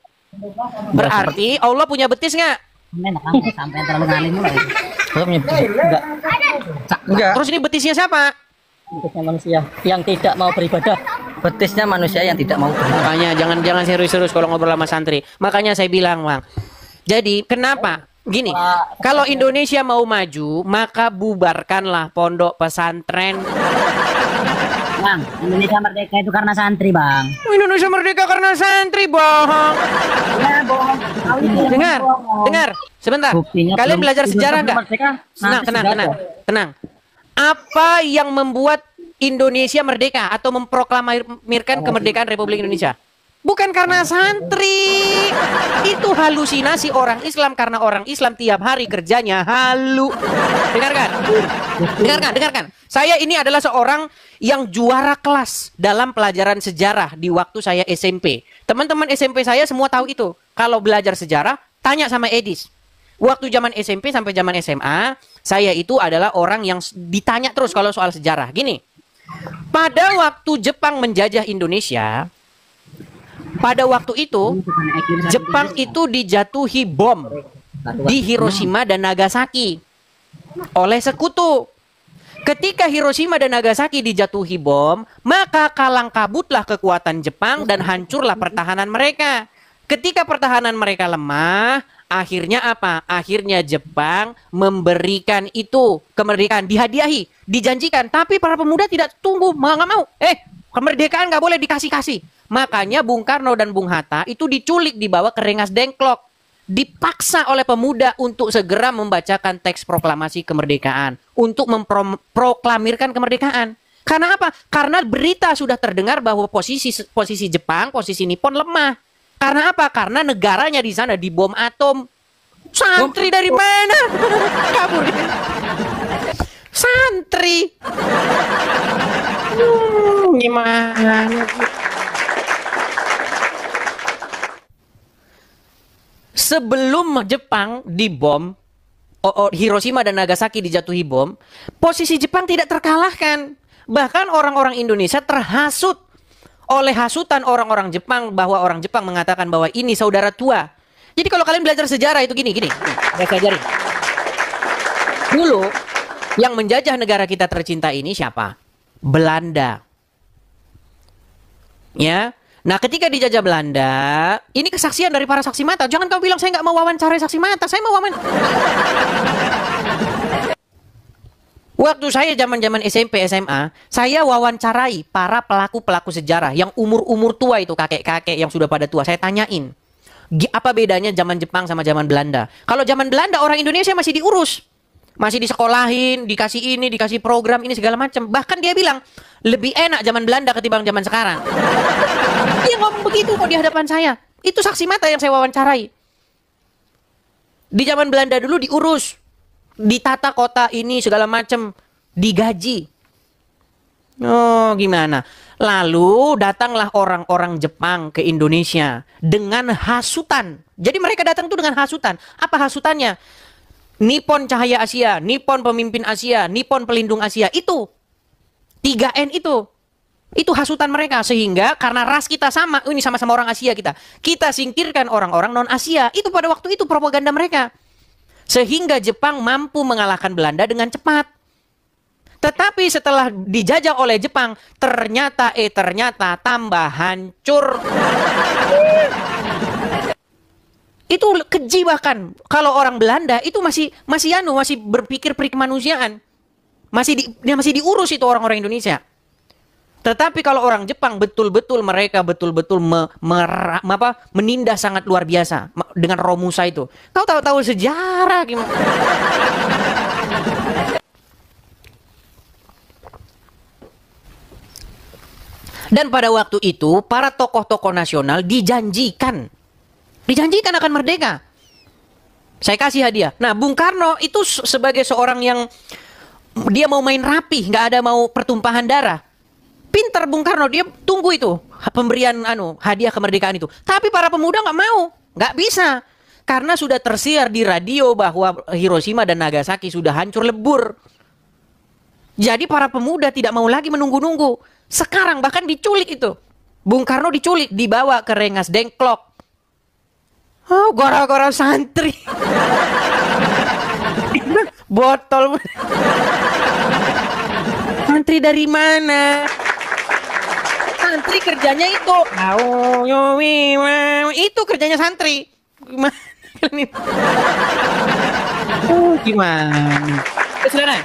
Berarti Allah punya betis nggak? Sampai terlalu ngalim mulai. Enggak. Terus ini betisnya siapa? Betisnya manusia yang tidak mau beribadah. Betisnya manusia yang tidak mau beribadah. Makanya jangan serius-serius kalau ngobrol sama santri. Makanya saya bilang, Bang. Jadi kenapa? Gini, kalau Indonesia mau maju, maka bubarkanlah pondok pesantren. Bang, Indonesia merdeka itu karena santri, Bang. Indonesia merdeka karena santri, bohong. Ya, bohong. Kau itu yang Dengar, bohong. dengar, sebentar. Buktinya Kalian belum- belajar belum sejarah tentu nggak? merdeka, Tenang, nanti tenang, sudah tenang, ada. tenang. Apa yang membuat Indonesia merdeka atau memproklamirkan kemerdekaan Republik Indonesia? Bukan karena santri. Itu halusinasi orang Islam karena orang Islam tiap hari kerjanya halu. Dengarkan. Dengarkan, dengarkan. Saya ini adalah seorang yang juara kelas dalam pelajaran sejarah di waktu saya SMP. Teman-teman SMP saya semua tahu itu. Kalau belajar sejarah, tanya sama Edis. Waktu zaman SMP sampai zaman SMA, saya itu adalah orang yang ditanya terus kalau soal sejarah. Gini, pada waktu Jepang menjajah Indonesia, pada waktu itu Jepang itu dijatuhi bom di Hiroshima dan Nagasaki oleh sekutu. Ketika Hiroshima dan Nagasaki dijatuhi bom, maka kalang kabutlah kekuatan Jepang dan hancurlah pertahanan mereka. Ketika pertahanan mereka lemah, akhirnya apa? Akhirnya Jepang memberikan itu kemerdekaan, dihadiahi, dijanjikan. Tapi para pemuda tidak tunggu, nggak mau. Kemerdekaan nggak boleh dikasih-kasih. Makanya Bung Karno dan Bung Hatta itu diculik, dibawa ke Rengas Dengklok. Dipaksa oleh pemuda untuk segera membacakan teks proklamasi kemerdekaan. Untuk memproklamirkan kemerdekaan. Karena apa? Karena berita sudah terdengar bahwa posisi Jepang, posisi Nippon lemah. Karena apa? Karena negaranya di sana dibom atom. Santri dari mana? Kabur. Santri. Gimana? Sebelum Jepang dibom, Hiroshima dan Nagasaki dijatuhi bom, posisi Jepang tidak terkalahkan. Bahkan orang-orang Indonesia terhasut oleh hasutan orang-orang Jepang bahwa orang Jepang mengatakan bahwa ini saudara tua. Jadi kalau kalian belajar sejarah itu gini. Saya ajarin. Dulu yang menjajah negara kita tercinta ini siapa? Belanda. Ya. Nah, ketika dijajah Belanda, ini kesaksian dari para saksi mata. Jangan kamu bilang saya nggak mau wawancarai saksi mata. Saya mau Waktu saya zaman-zaman SMP, SMA, saya wawancarai para pelaku-pelaku sejarah yang umur-umur tua itu, kakek-kakek yang sudah pada tua. Saya tanyain, apa bedanya zaman Jepang sama zaman Belanda? Kalau zaman Belanda, orang Indonesia masih diurus. Masih disekolahin, dikasih ini, dikasih program ini, segala macam. Bahkan dia bilang, lebih enak zaman Belanda ketimbang zaman sekarang. Dia ngomong begitu kok di hadapan saya. Itu saksi mata yang saya wawancarai. Di zaman Belanda dulu diurus. Ditata kota ini, segala macam. Digaji. Oh, gimana? Lalu datanglah orang-orang Jepang ke Indonesia dengan hasutan. Jadi mereka datang itu dengan hasutan. Apa hasutannya? Nippon Cahaya Asia, Nippon Pemimpin Asia, Nippon Pelindung Asia. Itu 3N itu. Itu hasutan mereka. Sehingga karena ras kita sama, ini sama-sama orang Asia kita. Kita singkirkan orang-orang non-Asia. Itu pada waktu itu propaganda mereka. Sehingga Jepang mampu mengalahkan Belanda dengan cepat. Tetapi setelah dijajah oleh Jepang, ternyata tambah hancur. Itu keji bahkan. Kalau orang Belanda itu masih berpikir perikemanusiaan. Masih diurus itu orang-orang Indonesia. Tetapi kalau orang Jepang mereka betul-betul menindas sangat luar biasa dengan Romusa itu. Kau tahu sejarah gimana? Dan pada waktu itu para tokoh-tokoh nasional dijanjikan akan merdeka. Saya kasih hadiah. Nah, Bung Karno itu sebagai seorang yang dia mau main rapi, nggak ada mau pertumpahan darah. Pinter Bung Karno, dia tunggu itu pemberian hadiah kemerdekaan itu. Tapi para pemuda nggak mau, nggak bisa. Karena sudah tersiar di radio bahwa Hiroshima dan Nagasaki sudah hancur lebur. Jadi para pemuda tidak mau lagi menunggu-nunggu. Sekarang bahkan diculik itu. Bung Karno diculik, dibawa ke Rengas Dengklok. Oh, gara-gara santri. Botol. Santri dari mana? Santri kerjanya itu. Itu kerjanya santri. Gimana? Saudara.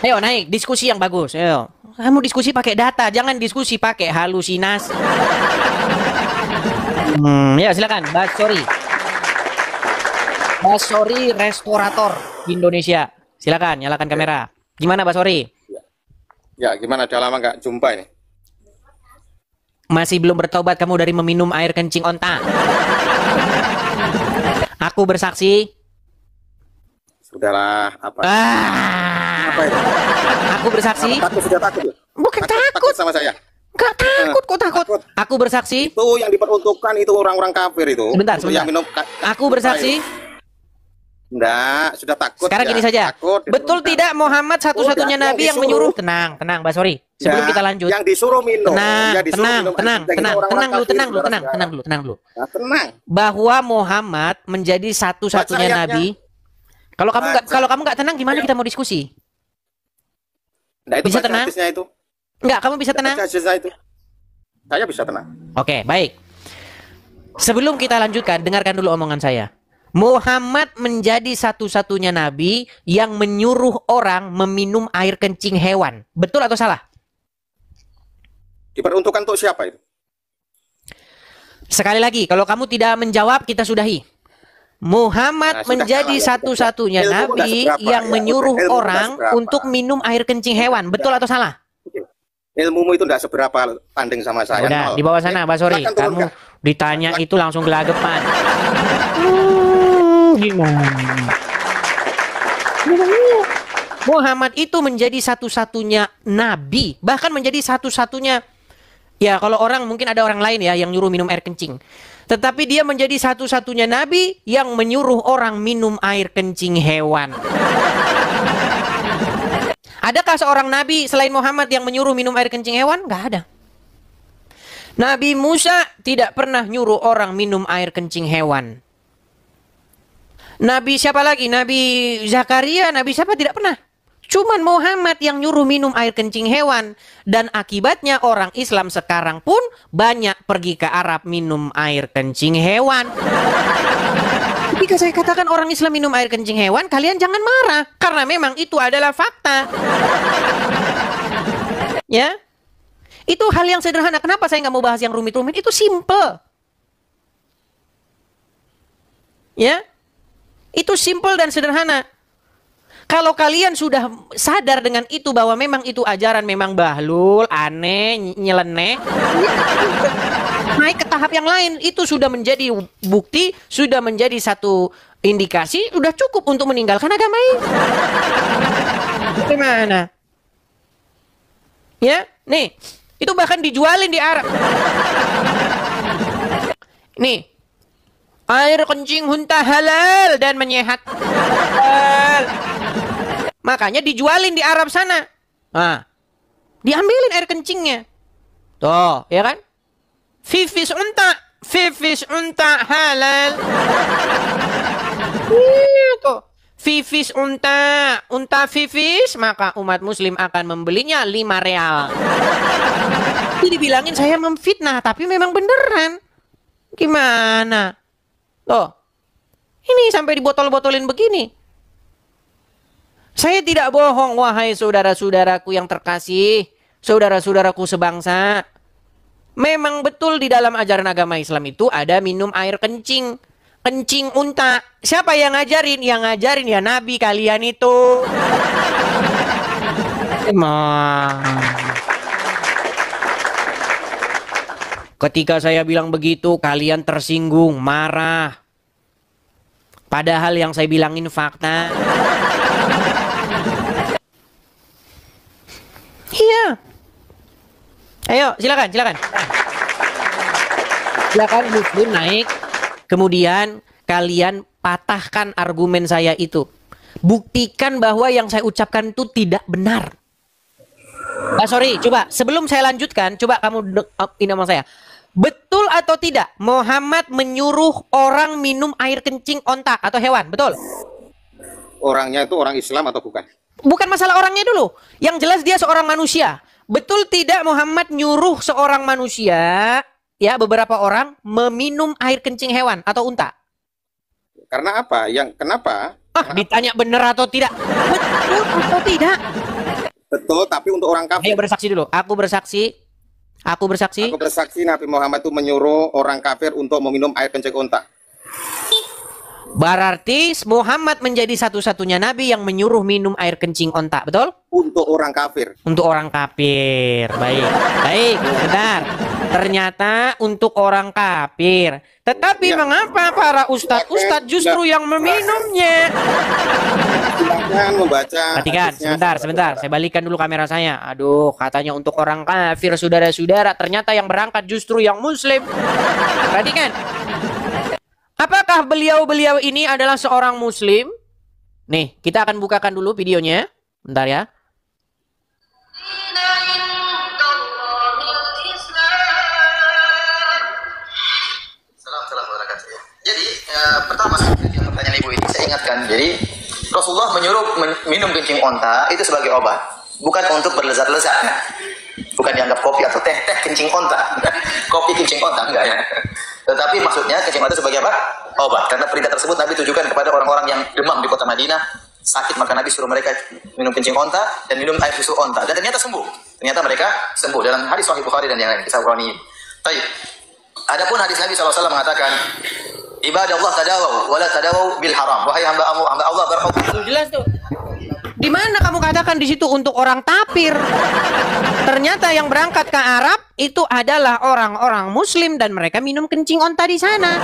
Ayo naik, diskusi yang bagus. Ayo. Kamu diskusi pakai data, jangan diskusi pakai halusinasi. Ya silakan, Basori. Basori restorator Indonesia. Silakan, nyalakan kamera. Gimana Basori? Ya, gimana? Udah lama nggak jumpa ini. Masih belum bertobat kamu dari meminum air kencing onta? Aku bersaksi. Sudahlah, apa? Apa itu? Aku bersaksi. Takut, sudah takut. Ya? Bukan takut sama saya. Gak takut, kok takut. Takut. Aku bersaksi. Itu yang diperuntukkan itu orang-orang kafir itu. Sebentar, Itu sebentar. yang minum Aku bersaksi. Enggak, sudah takut. Sekarang ya. gini saja. Takut, Betul tidak Muhammad satu-satunya Udah, nabi yang disuruh. menyuruh? Tenang, tenang, Basori. Sebelum Ya, kita lanjut. Yang disuruh minum. Tenang, yang disuruh tenang, minum tenang, air kencing tenang, itu orang-orang tenang dulu, kafir, tenang dulu, tenang, saudara-saudara. tenang dulu, tenang dulu. Nah, tenang. Bahwa Muhammad menjadi satu-satunya Baca ayatnya. nabi. Kalau kamu nggak, Baca. kalau kamu nggak tenang, gimana kita mau diskusi? Nah, itu Bisa baca tenang? hadisnya itu. Nggak, kamu bisa tenang? Baca hadisnya itu. Saya bisa tenang. Oke, baik. Sebelum kita lanjutkan, dengarkan dulu omongan saya. Muhammad menjadi satu-satunya nabi yang menyuruh orang meminum air kencing hewan. Betul atau salah? Diperuntukkan untuk siapa itu? Sekali lagi, kalau kamu tidak menjawab, kita sudahi. Muhammad Nah, sudah menjadi kalah, ya. satu-satunya Ilmu nabi udah seberapa, yang ya. menyuruh Ilmu udah orang seberapa. untuk minum air kencing hewan. Betul atau salah? Ilmumu itu tidak seberapa tanding sama saya. Udah, nol. di bawah sana, Basori. Silakan Kamu turunkan. ditanya itu langsung gelagapan. Gimana? Muhammad itu menjadi satu-satunya nabi, bahkan menjadi satu-satunya. Ya, kalau orang mungkin ada orang lain ya yang nyuruh minum air kencing. Tetapi dia menjadi satu-satunya nabi yang menyuruh orang minum air kencing hewan. Adakah seorang nabi selain Muhammad yang menyuruh minum air kencing hewan? Gak ada. Nabi Musa tidak pernah nyuruh orang minum air kencing hewan. Nabi siapa lagi? Nabi Zakaria, Nabi siapa? Tidak pernah. Cuman Muhammad yang nyuruh minum air kencing hewan. Dan akibatnya orang Islam sekarang pun banyak pergi ke Arab minum air kencing hewan. Ketika saya katakan orang Islam minum air kencing hewan, kalian jangan marah. Karena memang itu adalah fakta. Ya, itu hal yang sederhana. Kenapa saya nggak mau bahas yang rumit-rumit? Itu simple. Ya, itu simple dan sederhana. Kalau kalian sudah sadar dengan itu bahwa memang itu ajaran memang bahlul, aneh, nyeleneh, naik ke tahap yang lain, itu sudah menjadi bukti, sudah menjadi satu indikasi, sudah cukup untuk meninggalkan agama ini. Bagaimana? Ya, nih, itu bahkan dijualin di Arab. Nih, air kencing unta halal dan menyehat. Halal. Makanya dijualin di Arab sana. Nah, diambilin air kencingnya. Tuh, ya kan? Fifis unta halal. Tuh, fifis unta fifis, maka umat muslim akan membelinya 5 real. Jadi dibilangin saya memfitnah, tapi memang beneran. Gimana? Tuh, ini sampai dibotol-botolin begini. Saya tidak bohong, wahai saudara-saudaraku yang terkasih, saudara-saudaraku sebangsa. Memang betul di dalam ajaran agama Islam itu ada minum air kencing. Kencing unta. Siapa yang ngajarin? Yang ngajarin ya Nabi kalian itu. Ketika saya bilang begitu, kalian tersinggung, marah. Padahal yang saya bilangin fakta. Iya. Ayo, silakan. Silakan muslim naik. Kemudian kalian patahkan argumen saya itu. Buktikan bahwa yang saya ucapkan itu tidak benar. Sorry, coba sebelum saya lanjutkan, coba kamu ini sama saya. Betul atau tidak Muhammad menyuruh orang minum air kencing onta atau hewan? Betul? Orangnya itu orang Islam atau bukan? Bukan masalah orangnya dulu. Yang jelas dia seorang manusia. Betul tidak Muhammad nyuruh seorang manusia, ya beberapa orang meminum air kencing hewan atau unta? Karena apa? Kenapa? Ditanya benar atau tidak? Betul atau tidak? Betul, tapi untuk orang Ayo kafir. bersaksi dulu. Aku bersaksi. Aku bersaksi. Aku bersaksi Nabi Muhammad itu menyuruh orang kafir untuk meminum air kencing unta. Berarti Muhammad menjadi satu-satunya nabi yang menyuruh minum air kencing onta, betul? Untuk orang kafir. Untuk orang kafir. Baik. Baik, benar. Ternyata untuk orang kafir. Tetapi Ya. mengapa para ustadz justru yang meminumnya? Silakan membaca. Perhatikan, hadisnya. sebentar. Saya balikan dulu kamera saya. Aduh, katanya untuk orang kafir, saudara-saudara. Ternyata yang berangkat justru yang muslim. Perhatikan. Apakah beliau-beliau ini adalah seorang muslim? Nih, kita akan bukakan dulu videonya. Bentar ya. Assalamualaikum warahmatullahi wabarakatuh. Jadi pertama yang pertanyaan ibu ini saya ingatkan. Jadi Rasulullah menyuruh minum kencing onta itu sebagai obat, bukan untuk berlezat-lezat. Bukan dianggap kopi atau teh kencing onta. Kopi kencing onta enggak ya. Tetapi maksudnya kencing onta sebagai apa? Obat. Karena perintah tersebut Nabi tujukan kepada orang-orang yang demam di kota Madinah, sakit, maka Nabi suruh mereka minum kencing onta dan minum air susu onta, dan ternyata sembuh. Ternyata mereka sembuh dalam hadis Sahih Bukhari dan yang lain, kisah Qurani. Baik. Adapun hadis Nabi SAW mengatakan, ibadah Allah tadawau wala tadawau bil haram. Wahai hamba Allah berhukum. Jelas tuh. Di mana kamu katakan di situ untuk orang tapir? Ternyata yang berangkat ke Arab itu adalah orang-orang muslim dan mereka minum kencing onta di sana.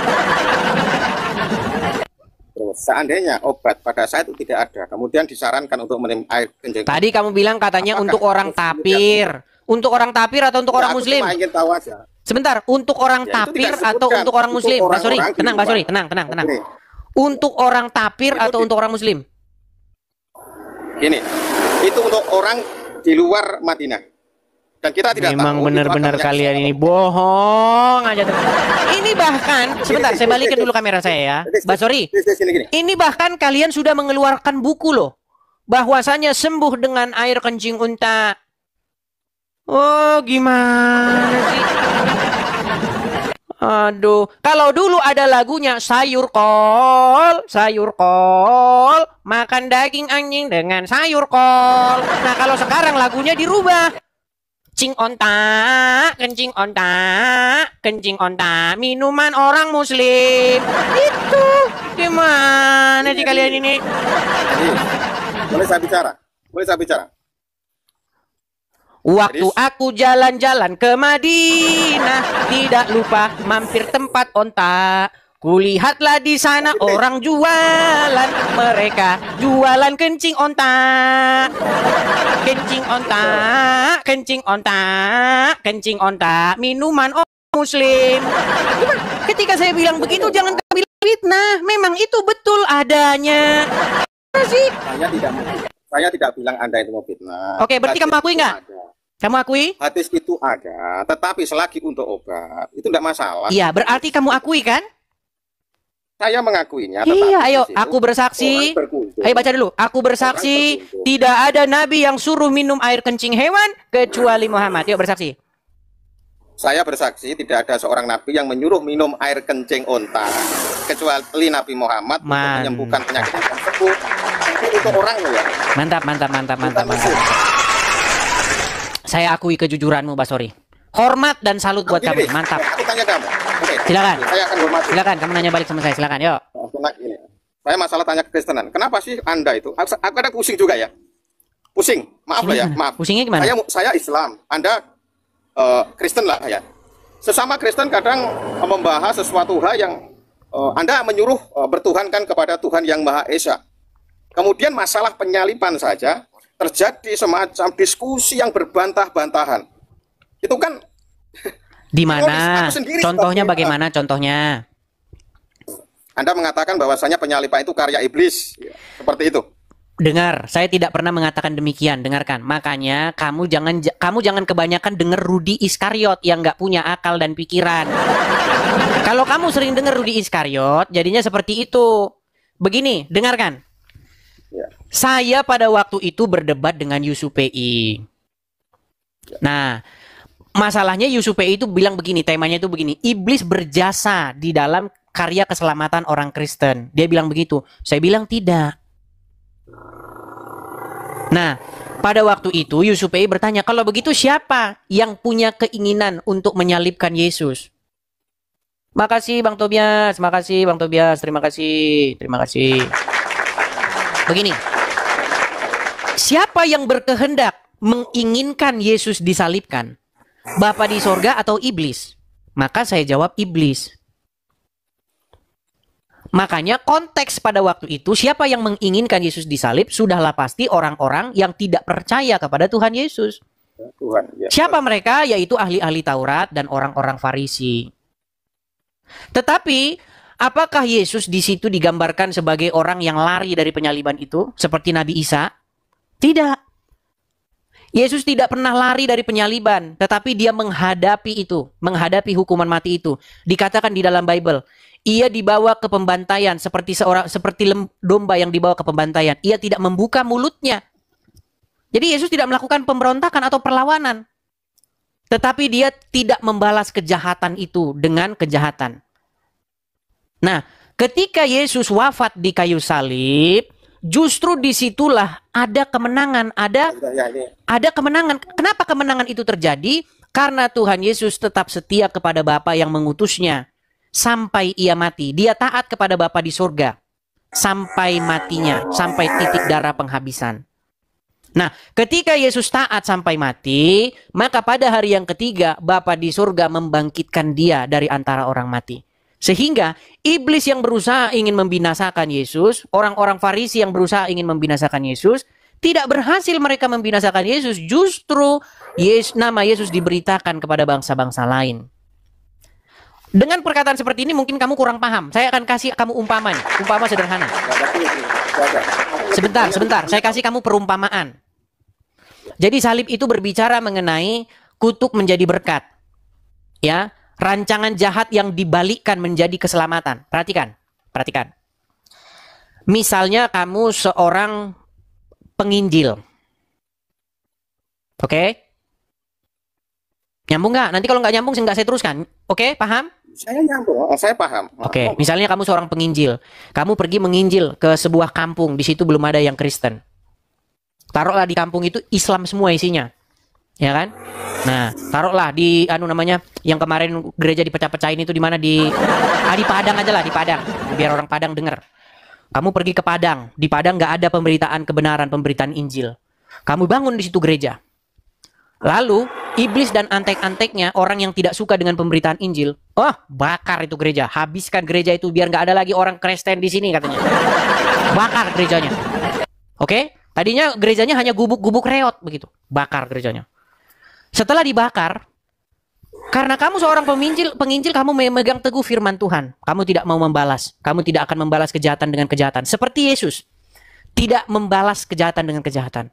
Terus seandainya obat pada saat itu tidak ada, kemudian disarankan untuk minum air kencing. Tadi kamu bilang katanya Apakah untuk orang harus tapir. Untuk orang tapir atau untuk orang Aku muslim? cuma ingin tahu aja. Sebentar, untuk orang Ya, itu tapir tidak atau disebutkan. untuk orang Untuk muslim? Mbak Sori, orang-orang di tenang, Mbak luar. Sori, tenang. Gini. Untuk orang tapir Itu atau untuk orang muslim? Gini, itu untuk orang di luar Madinah. Dan kita tidak Memang tahu benar-benar itu akan kalian menyakiti ini bohong aja. Ini bahkan, sebentar, saya balikin dulu kamera saya ya. Mbak Sori, Gini. ini bahkan kalian sudah mengeluarkan buku loh. Bahwasanya sembuh dengan air kencing unta. Oh, gimana sih? Aduh, kalau dulu ada lagunya sayur kol, makan daging anjing dengan sayur kol. Nah, kalau sekarang lagunya dirubah. Kencing onta, minuman orang muslim. Itu gimana sih kalian ini? Boleh saya bicara? Waktu Jadi- aku jalan-jalan ke Madinah, tidak lupa mampir tempat onta. Kulihatlah di sana orang jualan, mereka jualan kencing onta. Kencing onta, minuman orang muslim. Ketika saya bilang begitu jangan kamu bilang fitnah, memang itu betul adanya. Apa sih? Saya tidak bilang Anda itu mau fitnah. Oke, berarti kamu akui nggak? Ada. Kamu akui? Hadis itu ada, tetapi selagi untuk obat itu tidak masalah. Iya, berarti kamu akui kan? Saya mengakuinya. Iya, tetapi ayo, di situ aku bersaksi. orang berkumpul. Ayo baca dulu. Aku bersaksi Orang berkumpul. tidak ada nabi yang suruh minum air kencing hewan kecuali Muhammad. Yuk bersaksi. Saya bersaksi tidak ada seorang nabi yang menyuruh minum air kencing onta kecuali Nabi Muhammad untuk Man. menyembuhkan penyakit yang sembuh. Itu untuk orang ya. Mantap. Bukan musuh. Saya akui kejujuranmu, Basori. Hormat dan salut buat Gini, kamu. Mantap. Aku tanya kamu. Oke. Silakan. Saya akan hormati. Silakan, kamu nanya balik sama saya. Silakan, yuk. Nah, ini. Saya masalah tanya kekristenan. Kenapa sih Anda itu? Aku ada pusing juga ya. Pusing. Maaf lah ya, Gimana? maaf. Pusingnya gimana? Saya Islam. Anda Kristen lah ya. Sesama Kristen kadang membahas sesuatu hal yang Anda menyuruh bertuhankan kepada Tuhan yang Maha Esa. Kemudian masalah penyalipan saja terjadi semacam diskusi yang berbantah-bantahan. Itu kan Di mana? Aku sendiri Contohnya sebagai- bagaimana? Contohnya? Anda mengatakan bahwasanya penyalipan itu karya iblis. Ya, seperti itu. Dengar, saya tidak pernah mengatakan demikian. Dengarkan. Makanya kamu jangan kebanyakan dengar Rudi Iskariot yang nggak punya akal dan pikiran. Kalau kamu sering dengar Rudi Iskariot, jadinya seperti itu. Begini, dengarkan. Ya. Saya pada waktu itu berdebat dengan Yusuf PI. Nah, masalahnya Yusuf PI itu bilang begini, temanya itu begini. Iblis berjasa di dalam karya keselamatan orang Kristen. Dia bilang begitu. Saya bilang tidak. Nah, pada waktu itu Yusufei bertanya, kalau begitu siapa yang punya keinginan untuk menyalibkan Yesus? Makasih Bang Tobias, makasih Bang Tobias, terima kasih, terima kasih. Begini, siapa yang berkehendak menginginkan Yesus disalibkan? Bapa di sorga atau iblis? Maka saya jawab iblis. Makanya konteks pada waktu itu, siapa yang menginginkan Yesus disalib, sudahlah pasti orang-orang yang tidak percaya kepada Tuhan Yesus. Tuhan, ya. Siapa mereka? Yaitu ahli-ahli Taurat dan orang-orang Farisi. Tetapi, apakah Yesus di situ digambarkan sebagai orang yang lari dari penyaliban itu, seperti Nabi Isa? Tidak. Yesus tidak pernah lari dari penyaliban, tetapi dia menghadapi itu, menghadapi hukuman mati itu. Dikatakan di dalam Bible, ia dibawa ke pembantaian seperti domba yang dibawa ke pembantaian. Ia tidak membuka mulutnya. Jadi Yesus tidak melakukan pemberontakan atau perlawanan. Tetapi dia tidak membalas kejahatan itu dengan kejahatan. Nah, ketika Yesus wafat di kayu salib, justru disitulah ada kemenangan, ada kemenangan. Kenapa kemenangan itu terjadi? Karena Tuhan Yesus tetap setia kepada Bapa yang mengutusnya sampai ia mati. Dia taat kepada Bapa di surga sampai matinya, sampai titik darah penghabisan. Nah, ketika Yesus taat sampai mati, maka pada hari yang ketiga Bapa di surga membangkitkan dia dari antara orang mati. Sehingga iblis yang berusaha ingin membinasakan Yesus, orang-orang Farisi yang berusaha ingin membinasakan Yesus, tidak berhasil mereka membinasakan Yesus. Justru nama Yesus diberitakan kepada bangsa-bangsa lain. Dengan perkataan seperti ini mungkin kamu kurang paham. Saya akan kasih kamu umpama nih. Umpama sederhana. Sebentar. Saya kasih kamu perumpamaan. Jadi salib itu berbicara mengenai kutuk menjadi berkat. Ya, rancangan jahat yang dibalikkan menjadi keselamatan. Perhatikan. Misalnya kamu seorang penginjil. Oke? Nyambung nggak? Nanti kalau nggak nyambung, nggak saya teruskan. Oke, paham? Saya nyambung, saya paham. Oke, misalnya kamu seorang penginjil. Kamu pergi menginjil ke sebuah kampung. Di situ belum ada yang Kristen. Taruhlah di kampung itu Islam semua isinya. Ya kan? Nah, taruhlah di yang kemarin gereja dipecah-pecahin itu di mana di Padang aja lah, di Padang. Biar orang Padang dengar. Kamu pergi ke Padang. Di Padang nggak ada pemberitaan kebenaran, pemberitaan Injil. Kamu bangun di situ gereja. Lalu iblis dan antek-anteknya, orang yang tidak suka dengan pemberitaan Injil, bakar itu gereja, habiskan gereja itu biar nggak ada lagi orang Kristen di sini katanya. Bakar gerejanya. Oke? Tadinya gerejanya hanya gubuk-gubuk reot begitu. Bakar gerejanya. Setelah dibakar, karena kamu seorang penginjil, kamu memegang teguh firman Tuhan. Kamu tidak mau membalas. Kamu tidak akan membalas kejahatan dengan kejahatan. Seperti Yesus. Tidak membalas kejahatan dengan kejahatan.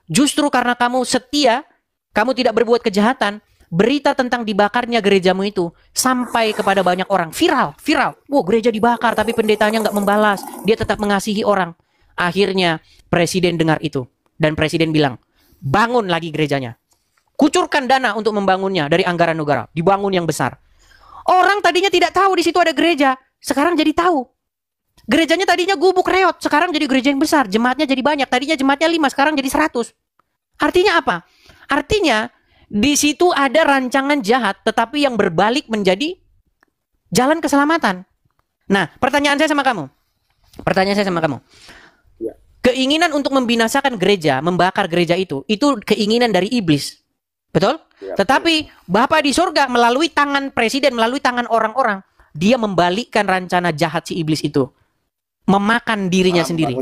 Justru karena kamu setia, kamu tidak berbuat kejahatan, berita tentang dibakarnya gerejamu itu sampai kepada banyak orang. Viral. Wow, gereja dibakar tapi pendetanya nggak membalas. Dia tetap mengasihi orang. Akhirnya presiden dengar itu. Dan presiden bilang, bangun lagi gerejanya. Kucurkan dana untuk membangunnya dari anggaran negara. Dibangun yang besar. Orang tadinya tidak tahu di situ ada gereja. Sekarang jadi tahu. Gerejanya tadinya gubuk reot. Sekarang jadi gereja yang besar. Jemaatnya jadi banyak. Tadinya jemaatnya 5, sekarang jadi 100. Artinya apa? Artinya di situ ada rancangan jahat tetapi yang berbalik menjadi jalan keselamatan. Nah, pertanyaan saya sama kamu. Keinginan untuk membinasakan gereja, membakar gereja itu keinginan dari iblis. Betul? Tetapi Bapa di surga melalui tangan presiden, melalui tangan orang-orang, dia membalikkan rencana jahat si iblis itu. Memakan dirinya sendiri.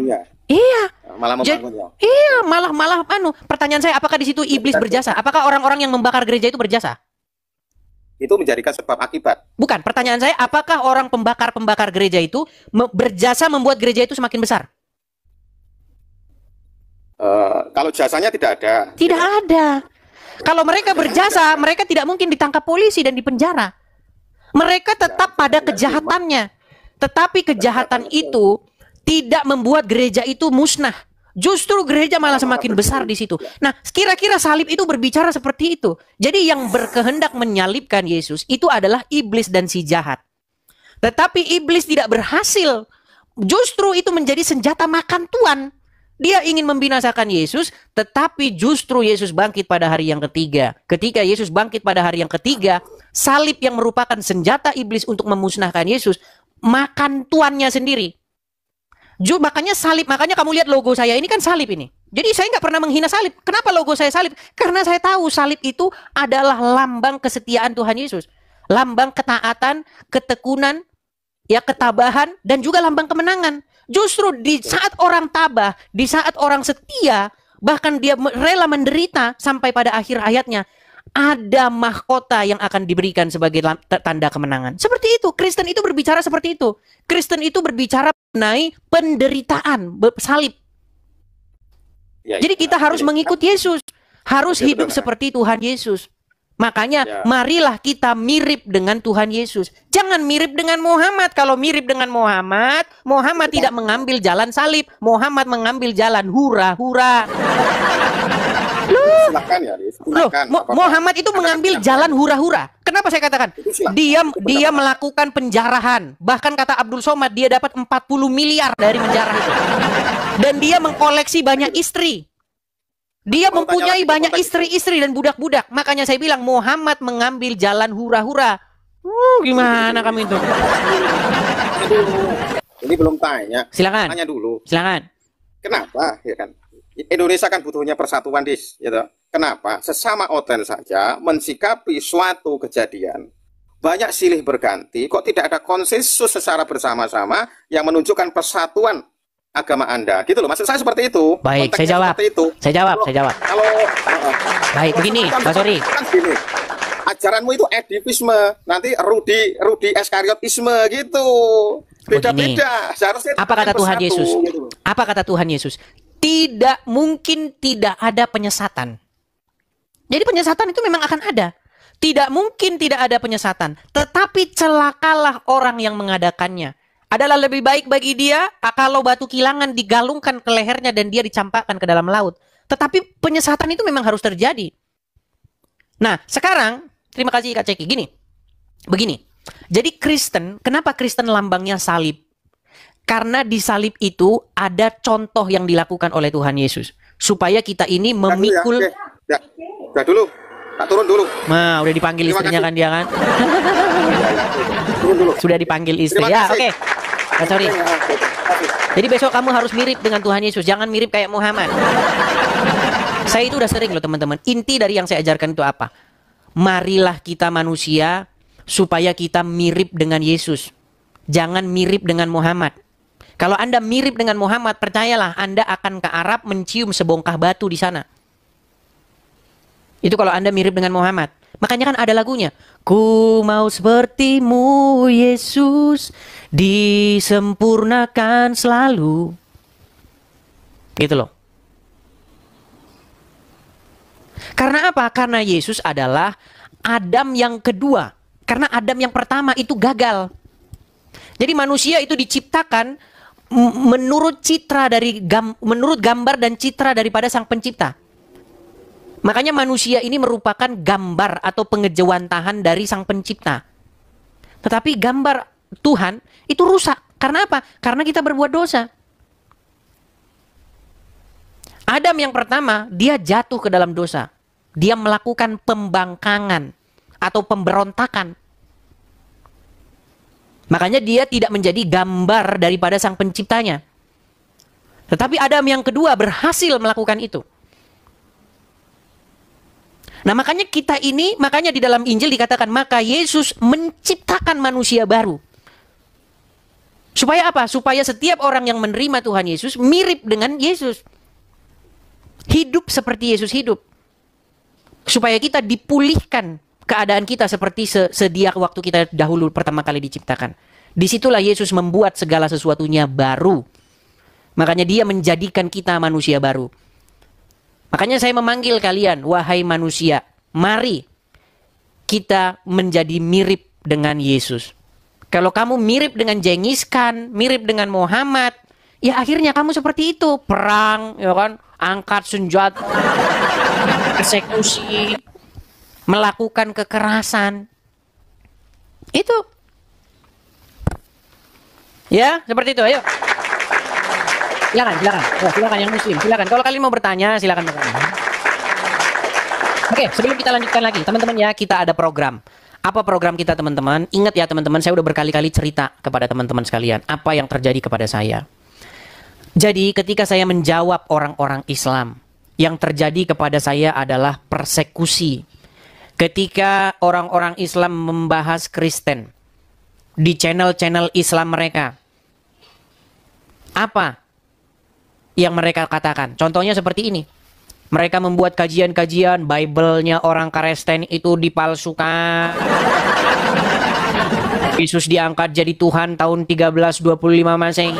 Iya. Malah membangunnya. Iya, malah pertanyaan saya, apakah di situ iblis berjasa? Apakah orang-orang yang membakar gereja itu berjasa? Itu menjadikan sebab akibat. Bukan, pertanyaan saya, apakah orang pembakar gereja itu berjasa membuat gereja itu semakin besar? Kalau jasanya tidak ada. Tidak ada. Kalau mereka berjasa, mereka tidak mungkin ditangkap polisi dan dipenjara. Mereka tetap pada kejahatannya. Tetapi kejahatan itu tidak membuat gereja itu musnah. Justru gereja malah semakin besar di situ. Nah, kira-kira salib itu berbicara seperti itu. Jadi yang berkehendak menyalibkan Yesus itu adalah iblis dan si jahat. Tetapi iblis tidak berhasil. Justru itu menjadi senjata makan tuan. Dia ingin membinasakan Yesus, tetapi justru Yesus bangkit pada hari yang ketiga. Ketika Yesus bangkit pada hari yang ketiga, salib yang merupakan senjata iblis untuk memusnahkan Yesus, makan tuannya sendiri. Makanya salib, makanya kamu lihat logo saya ini kan salib ini. Jadi saya nggak pernah menghina salib. Kenapa logo saya salib? Karena saya tahu salib itu adalah lambang kesetiaan Tuhan Yesus. Lambang ketaatan, ketekunan, ya ketabahan, dan juga lambang kemenangan. Justru di saat orang tabah, di saat orang setia, bahkan dia rela menderita sampai pada akhir hayatnya, ada mahkota yang akan diberikan sebagai tanda kemenangan. Seperti itu, Kristen itu berbicara seperti itu. Kristen itu berbicara mengenai penderitaan, salib. Jadi kita harus mengikut Yesus, harus hidup seperti Tuhan Yesus. Makanya marilah kita mirip dengan Tuhan Yesus. Jangan mirip dengan Muhammad. Kalau mirip dengan Muhammad, Muhammad tidak mengambil jalan salib. Muhammad mengambil jalan hura-hura. Silakan ya, silakan. Muhammad itu mengambil jalan hura-hura. Kenapa saya katakan? Dia melakukan penjarahan. Bahkan kata Abdul Somad, dia dapat 40 miliar dari penjarahan itu. Dan dia mengkoleksi banyak istri. Dia mempunyai banyak istri-istri dan budak-budak. Makanya saya bilang Muhammad mengambil jalan hura-hura. Gimana kamu itu? Ini belum tanya. Silakan. Tanya dulu. Silakan. Kenapa? Ya kan. Indonesia kan butuhnya persatuan, Dis. Gitu. Kenapa? Sesama hotel saja mensikapi suatu kejadian. Banyak silih berganti. Kok tidak ada konsensus secara bersama-sama yang menunjukkan persatuan agama Anda, gitu loh. Maksud saya seperti itu. Baik, saya jawab. Saya jawab. Kalau baik, begini, Pak Sori. Kan gini, ajaranmu itu edivisme, nanti Rudi Eskariotisme gitu. Beda-beda. Seharusnya apa kata Tuhan Yesus? Gitu. Apa kata Tuhan Yesus? Tidak mungkin tidak ada penyesatan. Jadi penyesatan itu memang akan ada. Tidak mungkin tidak ada penyesatan. Tetapi celakalah orang yang mengadakannya. Adalah lebih baik bagi dia kalau batu kilangan digalungkan ke lehernya dan dia dicampakkan ke dalam laut. Tetapi penyesatan itu memang harus terjadi. Nah, sekarang, terima kasih Kak Ceki. Begini. Jadi Kristen, kenapa Kristen lambangnya salib? Karena di salib itu ada contoh yang dilakukan oleh Tuhan Yesus. Supaya kita ini memikul... Udah dulu. Tak turun dulu. Nah, udah dipanggil istrinya kan dia kan? Turun dulu. Sudah dipanggil istri. Ya, oke. Sorry. Jadi besok kamu harus mirip dengan Tuhan Yesus. Jangan mirip kayak Muhammad. Saya itu udah sering loh teman-teman. Inti dari yang saya ajarkan itu apa? Marilah kita manusia supaya kita mirip dengan Yesus. Jangan mirip dengan Muhammad. Kalau Anda mirip dengan Muhammad, percayalah Anda akan ke Arab mencium sebongkah batu di sana. Itu kalau Anda mirip dengan Muhammad. Makanya kan ada lagunya. Ku mau sepertimu Yesus, disempurnakan selalu. Gitu loh. Karena apa? Karena Yesus adalah Adam yang kedua. Karena Adam yang pertama itu gagal. Jadi manusia itu diciptakan menurut menurut gambar dan citra daripada Sang Pencipta. Makanya manusia ini merupakan gambar atau pengejawantahan dari Sang Pencipta. Tetapi gambar Tuhan itu rusak. Karena apa? Karena kita berbuat dosa. Adam yang pertama, dia jatuh ke dalam dosa. Dia melakukan pembangkangan atau pemberontakan. Makanya dia tidak menjadi gambar daripada Sang Penciptanya. Tetapi Adam yang kedua berhasil melakukan itu. Nah makanya makanya di dalam Injil dikatakan, maka Yesus menciptakan manusia baru. Supaya apa? Supaya setiap orang yang menerima Tuhan Yesus mirip dengan Yesus. Hidup seperti Yesus hidup. Supaya kita dipulihkan keadaan kita seperti sedia waktu kita dahulu pertama kali diciptakan. Disitulah Yesus membuat segala sesuatunya baru. Makanya dia menjadikan kita manusia baru. Makanya saya memanggil kalian, wahai manusia, mari kita menjadi mirip dengan Yesus. Kalau kamu mirip dengan Genghis Khan, mirip dengan Muhammad, ya akhirnya kamu seperti itu. Perang, ya kan? Angkat senjata, persekusi, melakukan kekerasan. Itu. Ya, seperti itu. Ayo. Silakan. Ya, silakan yang muslim. Silakan. Kalau kalian mau bertanya, silakan bertanya. Oke, sebelum kita lanjutkan lagi, teman-teman ya, kita ada program. Apa program kita, teman-teman? Ingat ya, teman-teman, saya udah berkali-kali cerita kepada teman-teman sekalian apa yang terjadi kepada saya. Jadi, ketika saya menjawab orang-orang Islam, yang terjadi kepada saya adalah persekusi. Ketika orang-orang Islam membahas Kristen di channel-channel Islam mereka, apa yang mereka katakan? Contohnya seperti ini. Mereka membuat kajian-kajian, Bible-nya orang Kristen itu dipalsukan. Yesus diangkat jadi Tuhan tahun 1325 Masehi.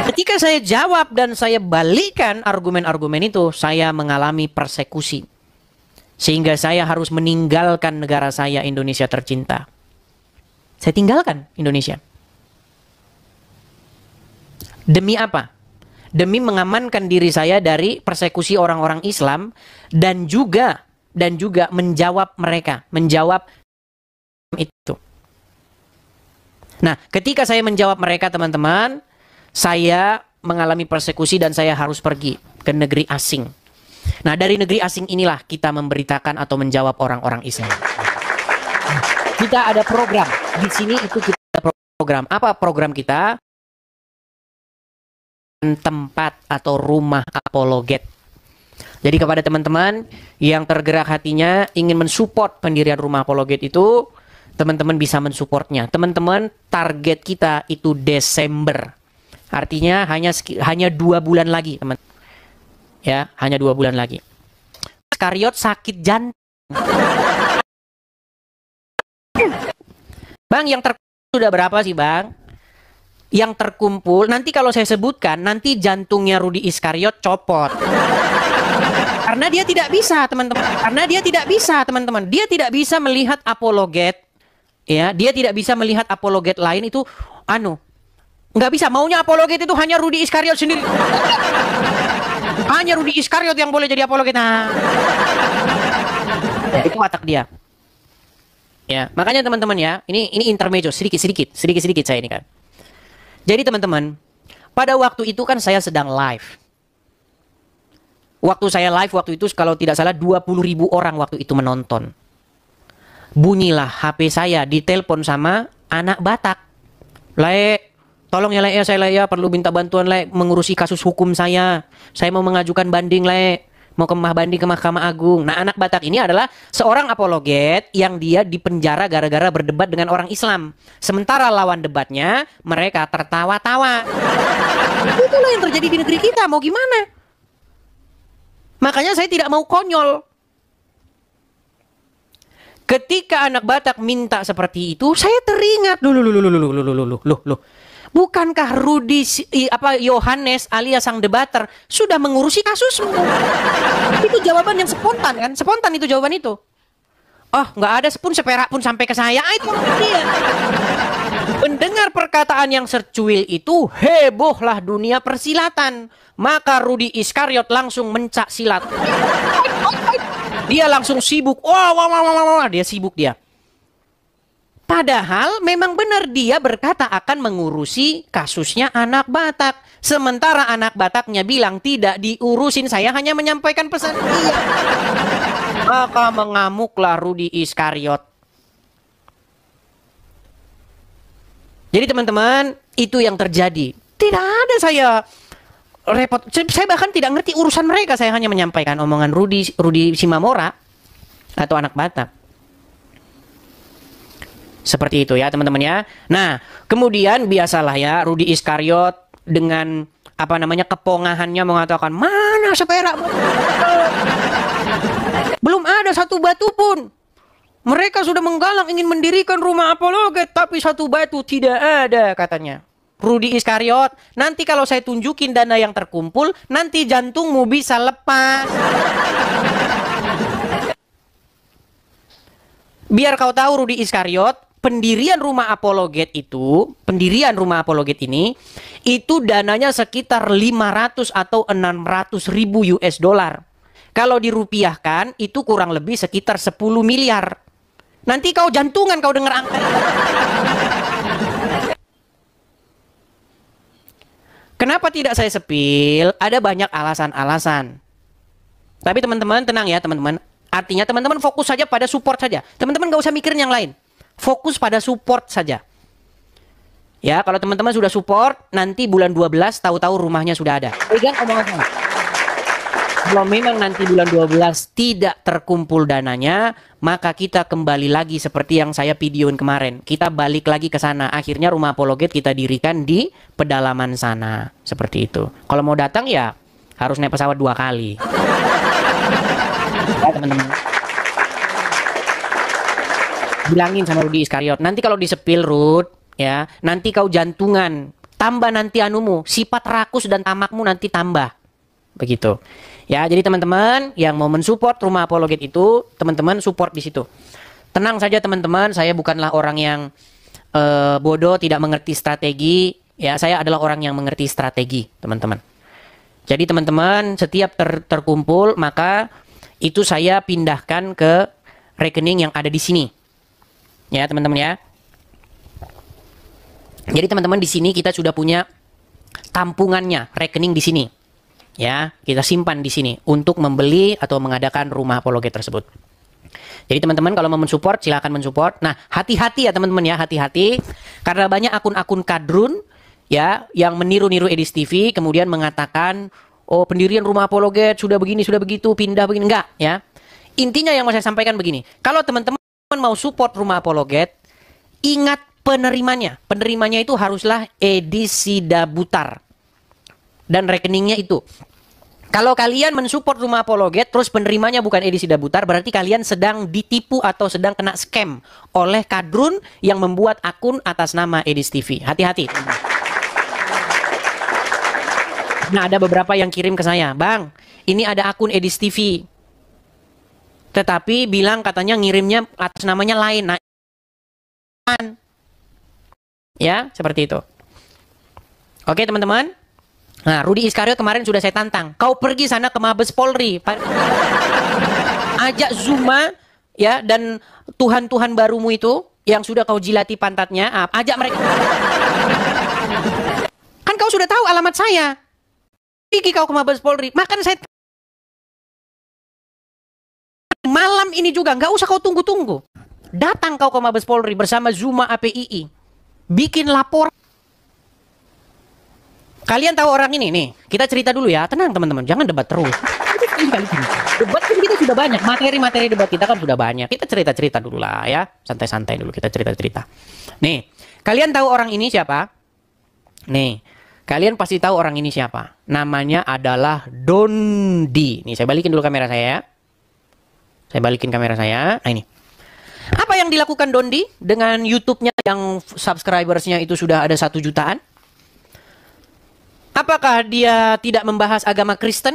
Ketika saya jawab dan saya balikan argumen-argumen itu, saya mengalami persekusi. Sehingga saya harus meninggalkan negara saya, Indonesia tercinta. Saya tinggalkan Indonesia. Demi apa? Demi mengamankan diri saya dari persekusi orang-orang Islam dan juga menjawab mereka, menjawab itu. Nah, ketika saya menjawab mereka, teman-teman, saya mengalami persekusi dan saya harus pergi ke negeri asing. Nah, dari negeri asing inilah kita memberitakan atau menjawab orang-orang Islam. Kita ada program di sini, itu kita ada program. Apa program kita? Tempat atau rumah apologet. Jadi kepada teman-teman yang tergerak hatinya ingin mensupport pendirian rumah apologet itu, teman-teman bisa mensupportnya. Teman-teman, target kita itu Desember. Artinya hanya 2 bulan lagi, teman. Ya, hanya 2 bulan lagi. Iskariot sakit jantung. Bang, yang sudah berapa sih, Bang? Yang terkumpul, nanti kalau saya sebutkan, nanti jantungnya Rudi Iskariot copot. Karena dia tidak bisa, teman-teman. Dia tidak bisa melihat apologet. Ya, dia tidak bisa melihat apologet lain itu, nggak bisa. Maunya apologet itu hanya Rudi Iskariot sendiri. Hanya Rudi Iskariot yang boleh jadi apologet. Nah, ya, itu watak dia. Ya, makanya teman-teman ya, ini intermezzo sedikit saya ini kan. Jadi teman-teman, pada waktu itu kan saya sedang live. Waktu saya live waktu itu kalau tidak salah 20.000 orang waktu itu menonton. Bunyilah HP saya, ditelepon sama anak Batak. Le, tolong ya Le, saya perlu minta bantuan Le mengurusi kasus hukum saya. Saya mau mengajukan banding Le. Mau banding ke Mahkamah Agung. Nah, anak Batak ini adalah seorang apologet yang dia dipenjara gara-gara berdebat dengan orang Islam. Sementara lawan debatnya, mereka tertawa-tawa. Itulah yang terjadi di negeri kita, mau gimana? Makanya saya tidak mau konyol. Ketika anak Batak minta seperti itu, saya teringat. Loh. Bukankah Yohanes alias sang debater sudah mengurusi kasusmu? Itu jawaban yang spontan kan? Spontan itu jawaban itu. Oh, nggak ada sepun seperak pun sampai ke saya. Itu dia. Mendengar perkataan yang sercuil itu, hebohlah dunia persilatan. Maka Rudi Iskariot langsung mencak silat. Dia langsung sibuk. Wah, dia sibuk dia. Padahal memang benar dia berkata akan mengurusi kasusnya anak Batak. Sementara anak Bataknya bilang tidak diurusin, saya hanya menyampaikan pesan dia. Maka mengamuklah Rudi Iskariot. Jadi teman-teman, itu yang terjadi. Tidak ada saya repot. Saya bahkan tidak ngerti urusan mereka. Saya hanya menyampaikan omongan Rudi Simamora atau anak Batak. Seperti itu ya teman-teman ya. Nah, kemudian biasalah ya Rudi Iskariot dengan kepongahannya mengatakan, mana seperak? Belum ada satu batu pun. Mereka sudah menggalang ingin mendirikan rumah apologet, tapi satu batu tidak ada katanya. Rudi Iskariot, nanti kalau saya tunjukin dana yang terkumpul, nanti jantungmu bisa lepas. Biar kau tahu Rudi Iskariot, pendirian rumah apologet ini itu dananya sekitar 500 atau 600 ribu US dollar. Kalau dirupiahkan itu kurang lebih sekitar 10 miliar. Nanti kau jantungan kau dengar angka. Kenapa tidak saya sepil? Ada banyak alasan-alasan. Tapi teman-teman tenang ya teman-teman. Artinya teman-teman fokus saja pada support saja. Teman-teman gak usah mikirin yang lain. Fokus pada support saja. Ya, kalau teman-teman sudah support, nanti bulan 12 tahu-tahu rumahnya sudah ada. Pegang omongan saya. Kalau memang nanti bulan 12 tidak terkumpul dananya, maka kita kembali lagi seperti yang saya videoin kemarin. Kita balik lagi ke sana. Akhirnya rumah apologet kita dirikan di pedalaman sana. Seperti itu. Kalau mau datang ya harus naik pesawat 2 kali. Ya teman-teman. Bilangin sama Rudi Iskariot. Nanti kalau disepil Rud, ya, nanti kau jantungan. Tambah nanti anumu. Sifat rakus dan tamakmu nanti tambah. Begitu. Ya, jadi teman-teman yang mau mensupport rumah apologet itu, teman-teman support di situ. Tenang saja teman-teman, saya bukanlah orang yang bodoh, tidak mengerti strategi. Ya, saya adalah orang yang mengerti strategi, teman-teman. Jadi teman-teman, setiap terkumpul, maka itu saya pindahkan ke rekening yang ada di sini. Ya, teman-teman ya. Jadi teman-teman di sini kita sudah punya tampungannya, rekening di sini. Ya, kita simpan di sini untuk membeli atau mengadakan rumah apologet tersebut. Jadi teman-teman kalau mau mensupport silakan mensupport. Nah, hati-hati ya teman-teman ya, hati-hati karena banyak akun-akun kadrun ya yang meniru-niru Edis TV kemudian mengatakan, "Oh, pendirian rumah apologet sudah begini, sudah begitu, pindah begini." Enggak, ya. Intinya yang mau saya sampaikan begini. Kalau teman-teman mau support rumah apologet, ingat penerimanya. Penerimanya itu haruslah Edis Sidabutar. Dan rekeningnya itu. Kalau kalian mensupport rumah apologet terus penerimanya bukan Edis Sidabutar, berarti kalian sedang ditipu atau sedang kena scam oleh kadrun yang membuat akun atas nama Edis TV. Hati-hati. Nah, ada beberapa yang kirim ke saya, "Bang, ini ada akun Edis TV. Tetapi bilang katanya ngirimnya atas namanya lain." Nah, ya, seperti itu. Oke, teman-teman. Nah, Rudi Iskariot kemarin sudah saya tantang. Kau pergi sana ke Mabes Polri. Ajak Zuma ya dan Tuhan-Tuhan barumu itu yang sudah kau jilati pantatnya, ajak mereka. Kan kau sudah tahu alamat saya. Pergi kau ke Mabes Polri. Makan saya malam ini juga, nggak usah kau tunggu-tunggu. Datang kau ke Mabes Polri bersama Zuma APII. Bikin lapor. Kalian tahu orang ini nih, kita cerita dulu ya, tenang teman-teman, jangan debat terus. Debat kan kita sudah banyak, materi-materi debat kita kan sudah banyak. Kita cerita-cerita dulu lah ya, santai-santai dulu kita cerita-cerita. Nih, kalian tahu orang ini siapa? Nih, kalian pasti tahu orang ini siapa. Namanya adalah Dondi. Nih, saya balikin dulu kamera saya ya. Saya balikin kamera saya. Nah ini. Apa yang dilakukan Dondi dengan YouTube-nya yang subscribersnya itu sudah ada 1 jutaan? Apakah dia tidak membahas agama Kristen?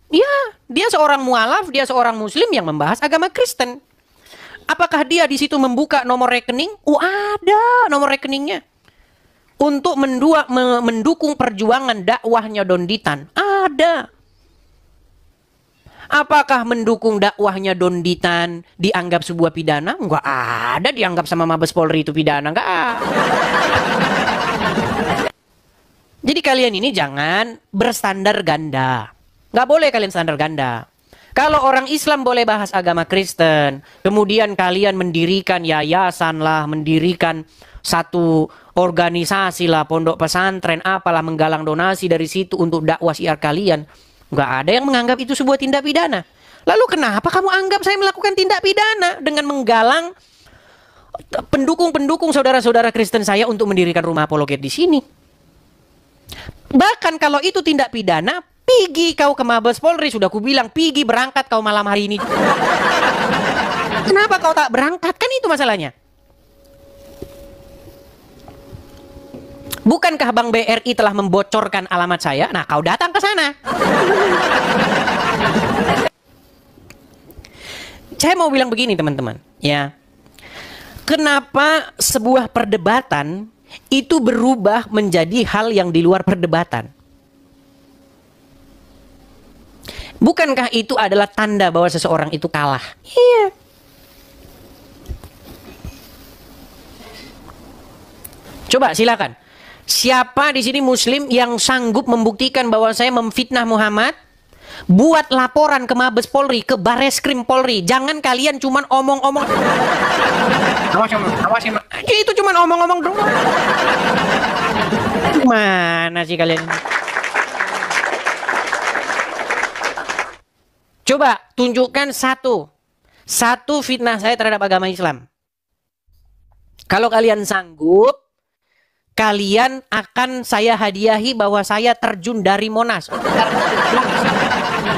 Ya, dia seorang mualaf, dia seorang muslim yang membahas agama Kristen. Apakah dia di situ membuka nomor rekening? Oh, ada nomor rekeningnya. Untuk mendukung perjuangan dakwahnya Donditan. Ada. Apakah mendukung dakwahnya Donditan dianggap sebuah pidana? Enggak ada dianggap sama Mabes Polri itu pidana. Enggak ada. Jadi kalian ini jangan berstandar ganda. Nggak boleh kalian standar ganda. Kalau orang Islam boleh bahas agama Kristen, kemudian kalian mendirikan yayasan lah, mendirikan satu organisasi lah, pondok pesantren, apalah, menggalang donasi dari situ untuk dakwah syiar kalian. Nggak ada yang menganggap itu sebuah tindak pidana. Lalu kenapa kamu anggap saya melakukan tindak pidana dengan menggalang pendukung-pendukung saudara-saudara Kristen saya untuk mendirikan rumah apologet di sini? Bahkan kalau itu tindak pidana, pergi kau ke Mabes Polri, sudah kubilang, pergi berangkat kau malam hari ini. Kenapa kau tak berangkat? Kan itu masalahnya. Bukankah Bank BRI telah membocorkan alamat saya? Nah, kau datang ke sana. Saya mau bilang begini teman-teman, ya. Kenapa sebuah perdebatan itu berubah menjadi hal yang di luar perdebatan? Bukankah itu adalah tanda bahwa seseorang itu kalah? Iya. Coba silakan. Siapa di sini muslim yang sanggup membuktikan bahwa saya memfitnah Muhammad? Buat laporan ke Mabes Polri, ke Bareskrim Polri. Jangan kalian cuman omong-omong. Awas ya. Itu cuman omong-omong doang. Mana sih kalian? Coba tunjukkan satu fitnah saya terhadap agama Islam. Kalau kalian sanggup, kalian akan saya hadiahi bahwa saya terjun dari Monas.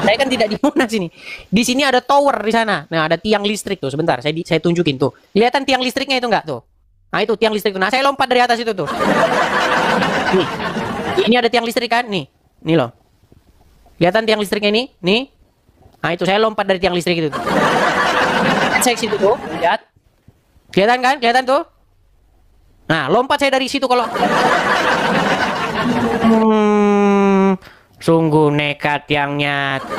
Saya kan tidak di Monas ini. Di sini ada tower di sana. Nah, ada tiang listrik tuh. Sebentar, saya tunjukin tuh. Kelihatan tiang listriknya itu enggak tuh? Nah, itu tiang listrik tuh. Nah, saya lompat dari atas itu tuh. Nih. Ini ada tiang listrik kan? Nih. Nih loh. Kelihatan tiang listriknya ini? Nih. Nah, itu saya lompat dari tiang listrik itu tuh. Saya ke situ tuh, lihat. Kelihatan kan? Kelihatan tuh? Nah, lompat saya dari situ kalau sungguh nekat yang nyata.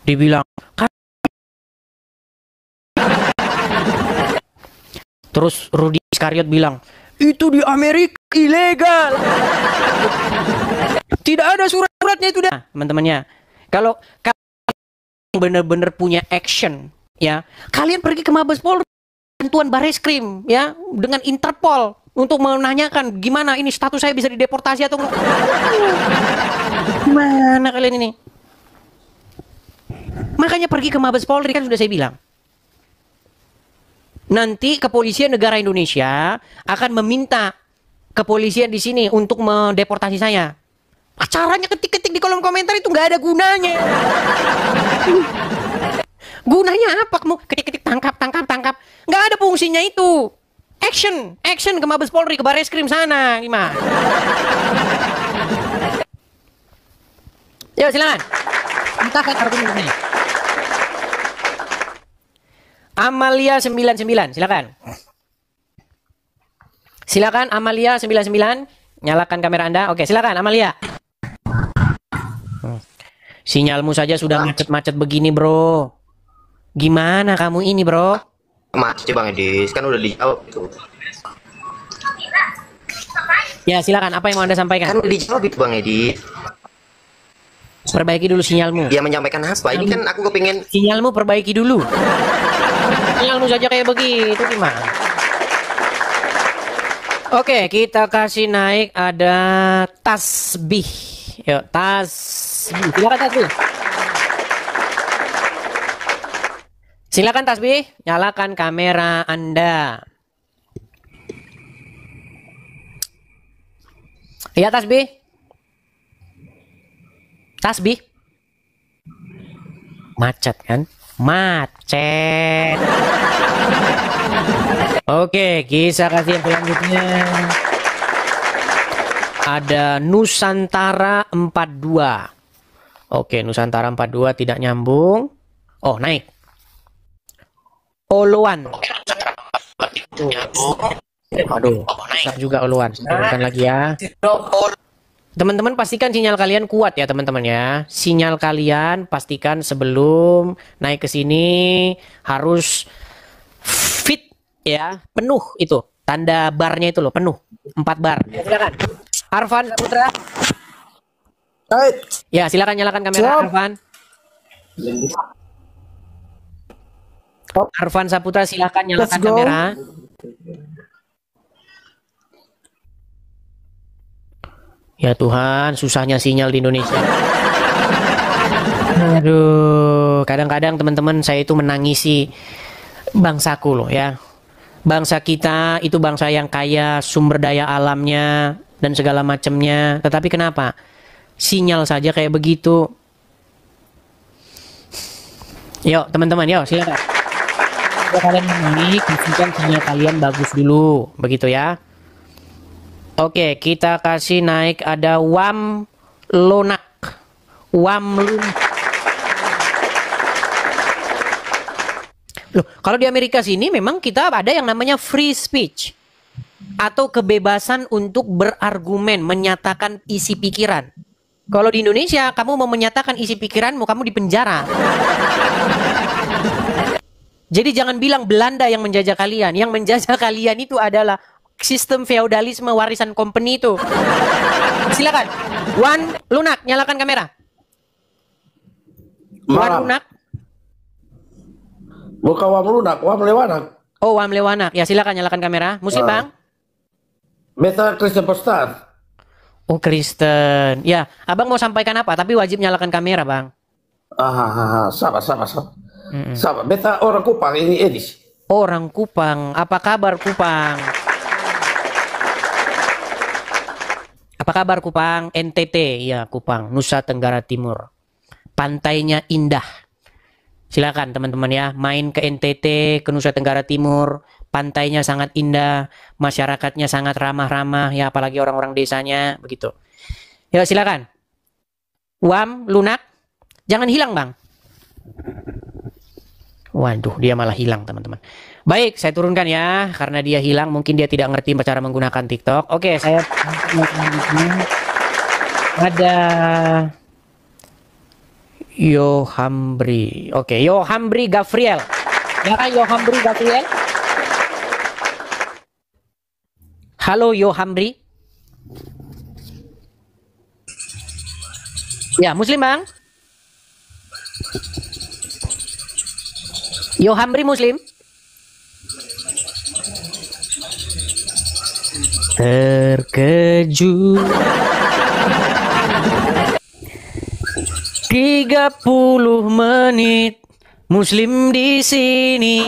Dibilang terus Rudy Iskariot bilang, itu di Amerika ilegal. Tidak ada surat-suratnya itu dah. Teman-temannya, kalau kalian benar-benar punya action, ya, kalian pergi ke Mabes Polri, bantuan Bareskrim, ya, dengan Interpol untuk menanyakan gimana ini status saya bisa dideportasi atau enggak. Gimana kalian ini? Makanya pergi ke Mabes Polri, kan sudah saya bilang. Nanti kepolisian negara Indonesia akan meminta kepolisian di sini untuk mendeportasi saya. Caranya ketik-ketik di kolom komentar itu nggak ada gunanya. Gunanya apa? Kamu ketik-ketik tangkap. Nggak ada fungsinya itu. Action ke Mabes Polri, ke Bareskrim sana, gimana? Yuk silakan. Kita akan argumennya. Amalia 99, silakan. Silakan Amalia 99, nyalakan kamera Anda. Oke, silakan Amalia. Sinyalmu saja sudah macet-macet begini, bro. Gimana kamu ini, bro? Macet Bang Edis, kan udah dijawab itu. Ya, silakan. Apa yang mau Anda sampaikan? Kan udah dijawab itu Bang Edis. Perbaiki dulu sinyalmu. Dia menyampaikan apa? Ini kan aku kepingin sinyalmu perbaiki dulu. Sinyalmu saja kayak begitu gimana? Oke, kita kasih naik ada tasbih. Yuk, tasbih. Silakan tasbih. Silakan tasbih, nyalakan kamera Anda. Ya tasbih. Tasbih. Macet kan? Macet. Oke, kisah kasih yang selanjutnya. Ada Nusantara 42. Oke, Nusantara 42 tidak nyambung. Oh, naik. Oluan. Aduh, besar juga Oluan. Bukan lagi ya. Teman-teman pastikan sinyal kalian kuat ya teman-teman ya. Sinyal kalian pastikan sebelum naik ke sini harus fit ya, penuh itu. Tanda barnya itu loh, penuh. 4 bar. Ya, silakan. Arfan Putra. Ya, silakan nyalakan kamera Arfan. Arfan Saputra silakan nyalakan kamera. Ya Tuhan, susahnya sinyal di Indonesia. Aduh, kadang-kadang teman-teman saya itu menangisi bangsaku loh ya. Bangsa kita itu bangsa yang kaya sumber daya alamnya dan segala macamnya. Tetapi kenapa? Sinyal saja kayak begitu. Yuk teman-teman, yuk silakan. Jika kalian menaik, pastikan sinyal kalian bagus dulu, begitu ya. Oke, kita kasih naik ada Wam Lonak. Loh, kalau di Amerika sini memang kita ada yang namanya free speech atau kebebasan untuk berargumen, menyatakan isi pikiran. Kalau di Indonesia, kamu mau menyatakan isi pikiranmu, kamu dipenjara. Jadi jangan bilang Belanda yang menjajah kalian. Yang menjajah kalian itu adalah sistem feodalisme warisan company itu. Silakan. Wan Lunak, nyalakan kamera. Wan Lunak. Bukan Wam Lunak, Wam Lewanak. Oh, Wam Lewanak. Ya silakan nyalakan kamera. Muslim, Bang? Beta Kristen Postar. Oh, Kristen. Ya, Abang mau sampaikan apa? Tapi wajib nyalakan kamera, Bang. Sama. Sama. Beta orang Kupang, ini Edis. Orang Kupang. Apa kabar Kupang? Apa kabar Kupang? NTT, ya Kupang, Nusa Tenggara Timur. Pantainya indah. Silakan teman-teman ya, main ke NTT, ke Nusa Tenggara Timur. Pantainya sangat indah, masyarakatnya sangat ramah-ramah, ya apalagi orang-orang desanya, begitu. Ya silakan. Wam Lunak, jangan hilang Bang. Waduh, dia malah hilang teman-teman. Baik, saya turunkan ya, karena dia hilang, mungkin dia tidak ngerti cara menggunakan TikTok. Oke, saya ada Yohambri. Oke, Yohambri Gavriel. Ya kan Yohambri Gavriel? Halo Yohambri. Ya, Muslim Bang. Yohambri Muslim. Terkejut 30 menit Muslim di sini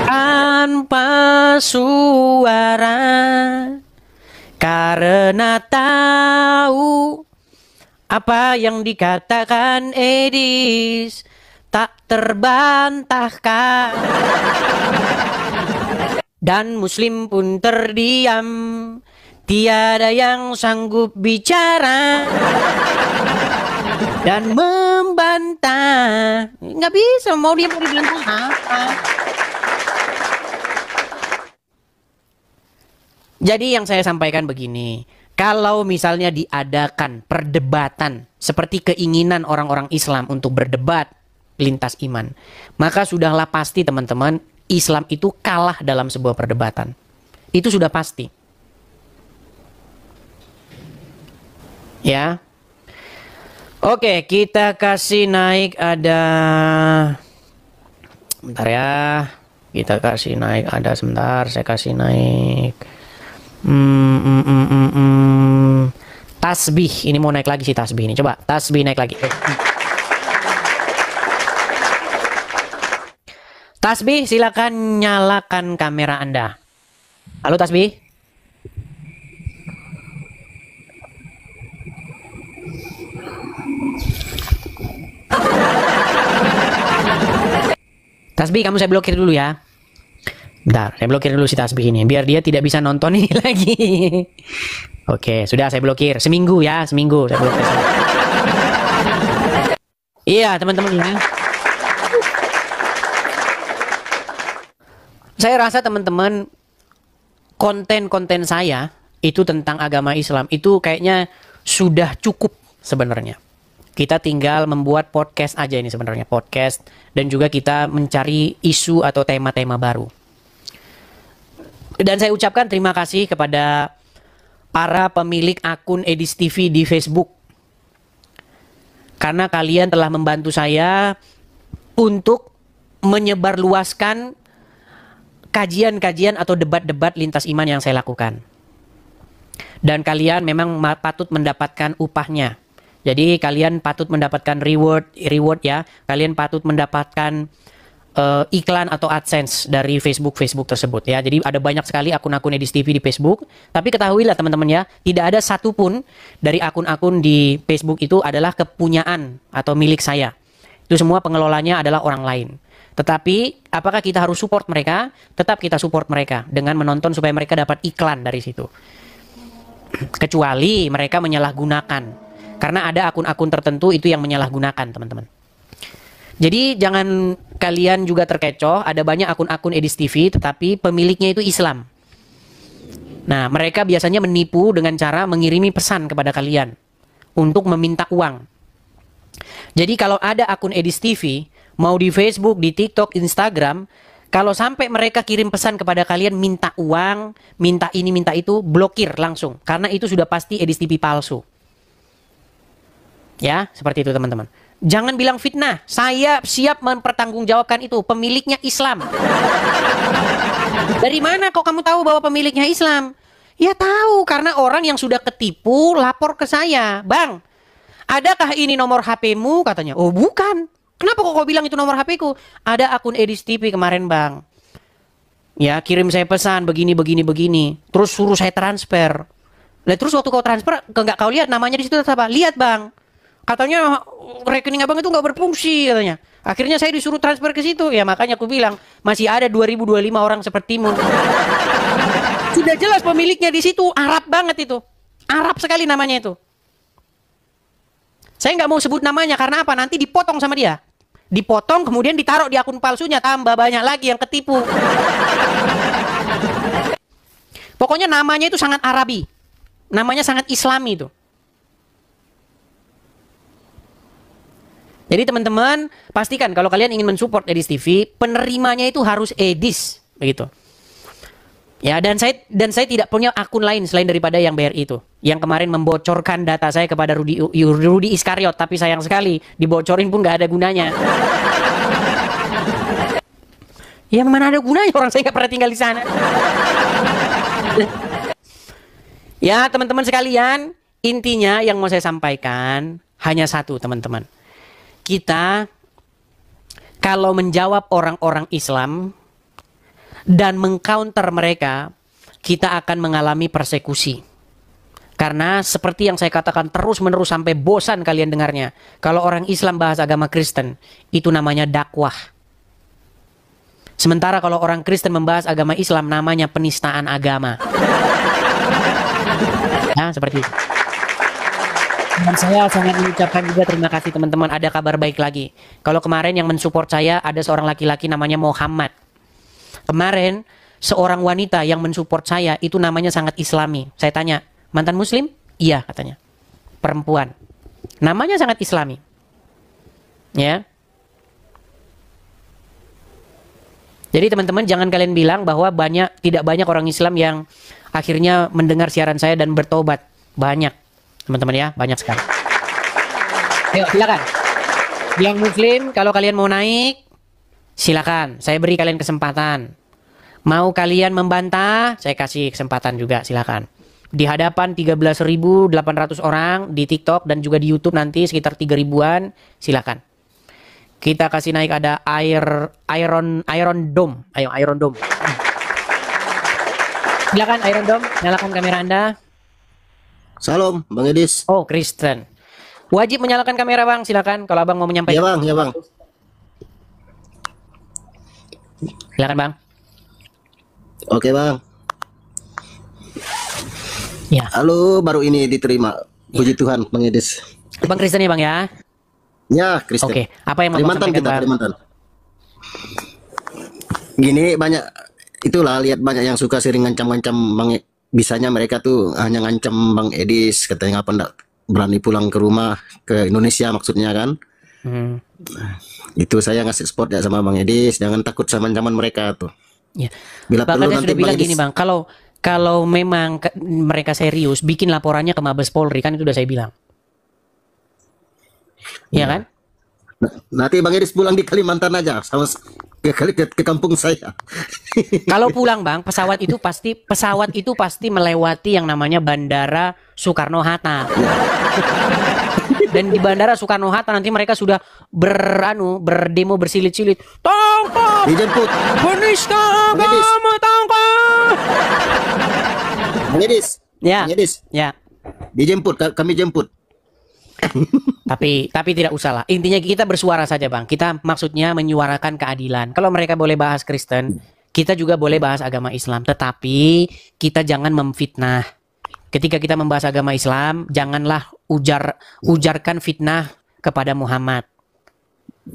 tanpa suara karena tahu apa yang dikatakan Edis tak terbantahkan. Dan Muslim pun terdiam, tiada yang sanggup bicara dan membantah. Nggak bisa, mau dibantah apa? Jadi yang saya sampaikan begini, kalau misalnya diadakan perdebatan seperti keinginan orang-orang Islam untuk berdebat lintas iman, maka sudahlah pasti teman-teman, Islam itu kalah dalam sebuah perdebatan. Itu sudah pasti. Ya. Oke, kita kasih naik ada. Bentar ya. Kita kasih naik ada sebentar, saya kasih naik. Tasbih, ini mau naik lagi sih tasbih ini. Coba tasbih naik lagi. Tasbih, silakan nyalakan kamera Anda. Halo Tasbih. Tasbih, kamu saya blokir dulu ya. Bentar, saya blokir dulu si Tasbih ini biar dia tidak bisa nonton ini lagi. Oke, sudah saya blokir. Seminggu ya, seminggu saya blokir. Iya, teman-teman ya. Saya rasa teman-teman konten-konten saya itu tentang agama Islam itu kayaknya sudah cukup sebenarnya. Kita tinggal membuat podcast aja ini sebenarnya, podcast, dan juga kita mencari isu atau tema-tema baru. Dan saya ucapkan terima kasih kepada para pemilik akun Edis TV di Facebook. Karena kalian telah membantu saya untuk menyebarluaskan kajian-kajian atau debat-debat lintas iman yang saya lakukan. Dan kalian memang patut mendapatkan upahnya. Jadi kalian patut mendapatkan reward ya. Kalian patut mendapatkan iklan atau AdSense dari Facebook tersebut ya. Jadi ada banyak sekali akun-akun Edis TV di Facebook. Tapi ketahuilah teman-teman ya, tidak ada satupun dari akun-akun di Facebook itu adalah kepunyaan atau milik saya. Itu semua pengelolanya adalah orang lain. Tetapi apakah kita harus support mereka? Tetap kita support mereka dengan menonton supaya mereka dapat iklan dari situ. Kecuali mereka menyalahgunakan. Karena ada akun-akun tertentu itu yang menyalahgunakan, teman-teman. Jadi jangan kalian juga terkecoh, ada banyak akun-akun Edis TV tetapi pemiliknya itu Islam. Nah, mereka biasanya menipu dengan cara mengirimi pesan kepada kalian untuk meminta uang. Jadi kalau ada akun Edis TV mau di Facebook, di TikTok, Instagram, kalau sampai mereka kirim pesan kepada kalian minta uang, minta ini, minta itu, blokir langsung. Karena itu sudah pasti edis TV palsu. Ya, seperti itu teman-teman. Jangan bilang fitnah. Saya siap mempertanggungjawabkan itu. Pemiliknya Islam. Dari mana kok kamu tahu bahwa pemiliknya Islam? Ya tahu, karena orang yang sudah ketipu lapor ke saya. Bang, adakah ini nomor HP-mu? Katanya. Oh bukan. Kenapa kok kau bilang itu nomor HP-ku? Ada akun Edis TV kemarin bang. Ya kirim saya pesan begini. Terus suruh saya transfer. Nah terus waktu kau transfer, nggak kau lihat namanya di situ apa? Lihat bang. Katanya rekening abang itu nggak berfungsi katanya. Akhirnya saya disuruh transfer ke situ. Ya makanya aku bilang masih ada 2025 orang sepertimu. Sudah jelas pemiliknya di situ, Arab banget itu. Arab sekali namanya itu. Saya nggak mau sebut namanya karena apa? Nanti dipotong sama dia. Dipotong kemudian ditaruh di akun palsunya, tambah banyak lagi yang ketipu. Pokoknya namanya itu sangat Arabi. Namanya sangat Islami itu. Jadi teman-teman, pastikan kalau kalian ingin mensupport Edis TV, penerimanya itu harus Edis, begitu. Ya, dan saya tidak punya akun lain selain daripada yang BRI itu. Yang kemarin membocorkan data saya kepada Rudi Iskariot, tapi sayang sekali dibocorin pun nggak ada gunanya. Ya mana ada gunanya, orang saya nggak pernah tinggal di sana. Ya teman-teman sekalian, intinya yang mau saya sampaikan hanya satu teman-teman. Kita kalau menjawab orang-orang Islam dan mengcounter mereka, kita akan mengalami persekusi. Karena seperti yang saya katakan terus-menerus sampai bosan kalian dengarnya. Kalau orang Islam bahas agama Kristen, itu namanya dakwah. Sementara kalau orang Kristen membahas agama Islam, namanya penistaan agama. Nah, seperti itu. Dan saya sangat mengucapkan juga terima kasih teman-teman. Ada kabar baik lagi. Kalau kemarin yang mensupport saya ada seorang laki-laki namanya Muhammad. Kemarin seorang wanita yang mensupport saya itu namanya sangat Islami. Saya tanya, mantan Muslim? Iya katanya. Perempuan. Namanya sangat Islami. Ya. Jadi teman-teman jangan kalian bilang bahwa tidak banyak orang Islam yang akhirnya mendengar siaran saya dan bertobat. Banyak. Teman-teman ya, banyak sekali. Ayo silakan. Yang Muslim kalau kalian mau naik, silakan. Saya beri kalian kesempatan. Mau kalian membantah, saya kasih kesempatan juga, silakan. Di hadapan 13.800 orang di TikTok dan juga di YouTube nanti sekitar 3.000-an, silakan. Kita kasih naik ada Iron Dome. Ayo Iron Dome. Silakan Iron Dome, nyalakan kamera Anda. Salam, Bang Edis. Oh, Kristen. Wajib menyalakan kamera, Bang. Silakan kalau Abang mau menyampaikan. Ya, Bang. Ya, Bang. Silakan, Bang. Oke, Bang. Ya. Halo, baru ini diterima. Puji Tuhan, Bang Edis. Bang Kristen ya, Bang ya? Ya, Kristen. Oke, apa yang mau Kalimantan sampaikan, kita, Bang? Kalimantan. Gini, itulah lihat banyak yang suka sering ngancam-ngancam Bang. Bisanya mereka tuh hanya ngancam Bang Edis, katanya apa enggak berani pulang ke rumah, ke Indonesia maksudnya kan. Itu saya ngasih support ya sama Bang Edis, jangan takut sama ancaman mereka tuh. Ya. Bila perlu Bahkan saya nanti sudah bilang Bang Edis, gini, Bang, kalau memang mereka serius, bikin laporannya ke Mabes Polri, kan itu udah saya bilang. Iya kan? nanti Bang Edis pulang di Kalimantan aja sama ke kampung saya. Kalau pulang Bang, pesawat itu pasti melewati yang namanya Bandara Soekarno-Hatta. Dan di Bandara Soekarno-Hatta nanti mereka sudah berdemo bersilit-silit. Tangkap! Dijemput. Penista agama tangkap! Bang Edis. Ya. Bang Edis. Ya. Dijemput, kami jemput. Tapi tidak usah lah. Intinya kita bersuara saja Bang. Kita maksudnya menyuarakan keadilan. Kalau mereka boleh bahas Kristen, kita juga boleh bahas agama Islam. Tetapi kita jangan memfitnah. Ketika kita membahas agama Islam, janganlah ujarkan fitnah kepada Muhammad.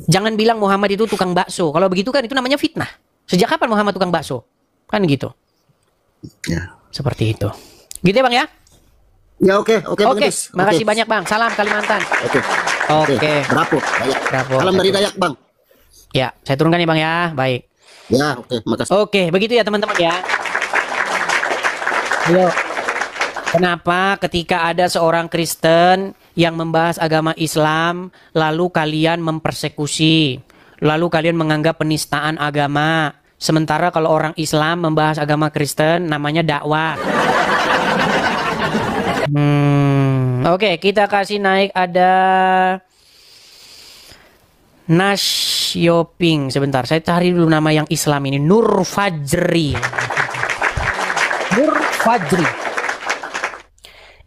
Jangan bilang Muhammad itu tukang bakso. Kalau begitu kan itu namanya fitnah. Sejak kapan Muhammad tukang bakso? Kan gitu. Ya. Seperti itu. Gitu ya Bang ya? Ya oke. Makasih banyak Bang. Salam Kalimantan. Oke. Oke. Bravo. Bravo. Salam dari Dayak Bang. Ya, saya turunkan ya Bang ya. Baik. Ya, oke, makasih. Oke, begitu ya teman-teman ya. Ayo. Kenapa ketika ada seorang Kristen yang membahas agama Islam, lalu kalian mempersekusi, lalu kalian menganggap penistaan agama, sementara kalau orang Islam membahas agama Kristen, namanya dakwah. Oke, kita kasih naik ada Nasyoping. Sebentar, saya cari dulu nama yang Islam ini. Nur Fajri. Nur Fajri.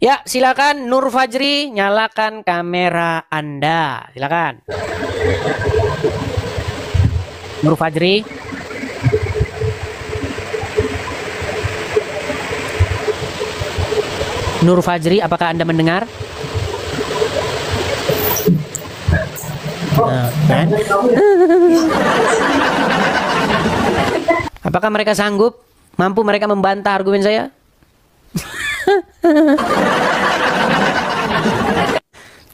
Ya, silakan Nur Fajri, nyalakan kamera Anda. Silakan. Nur Fajri. Nur Fajri, apakah Anda mendengar? Nah, kan? Apakah mereka sanggup? Mampu mereka membantah argumen saya?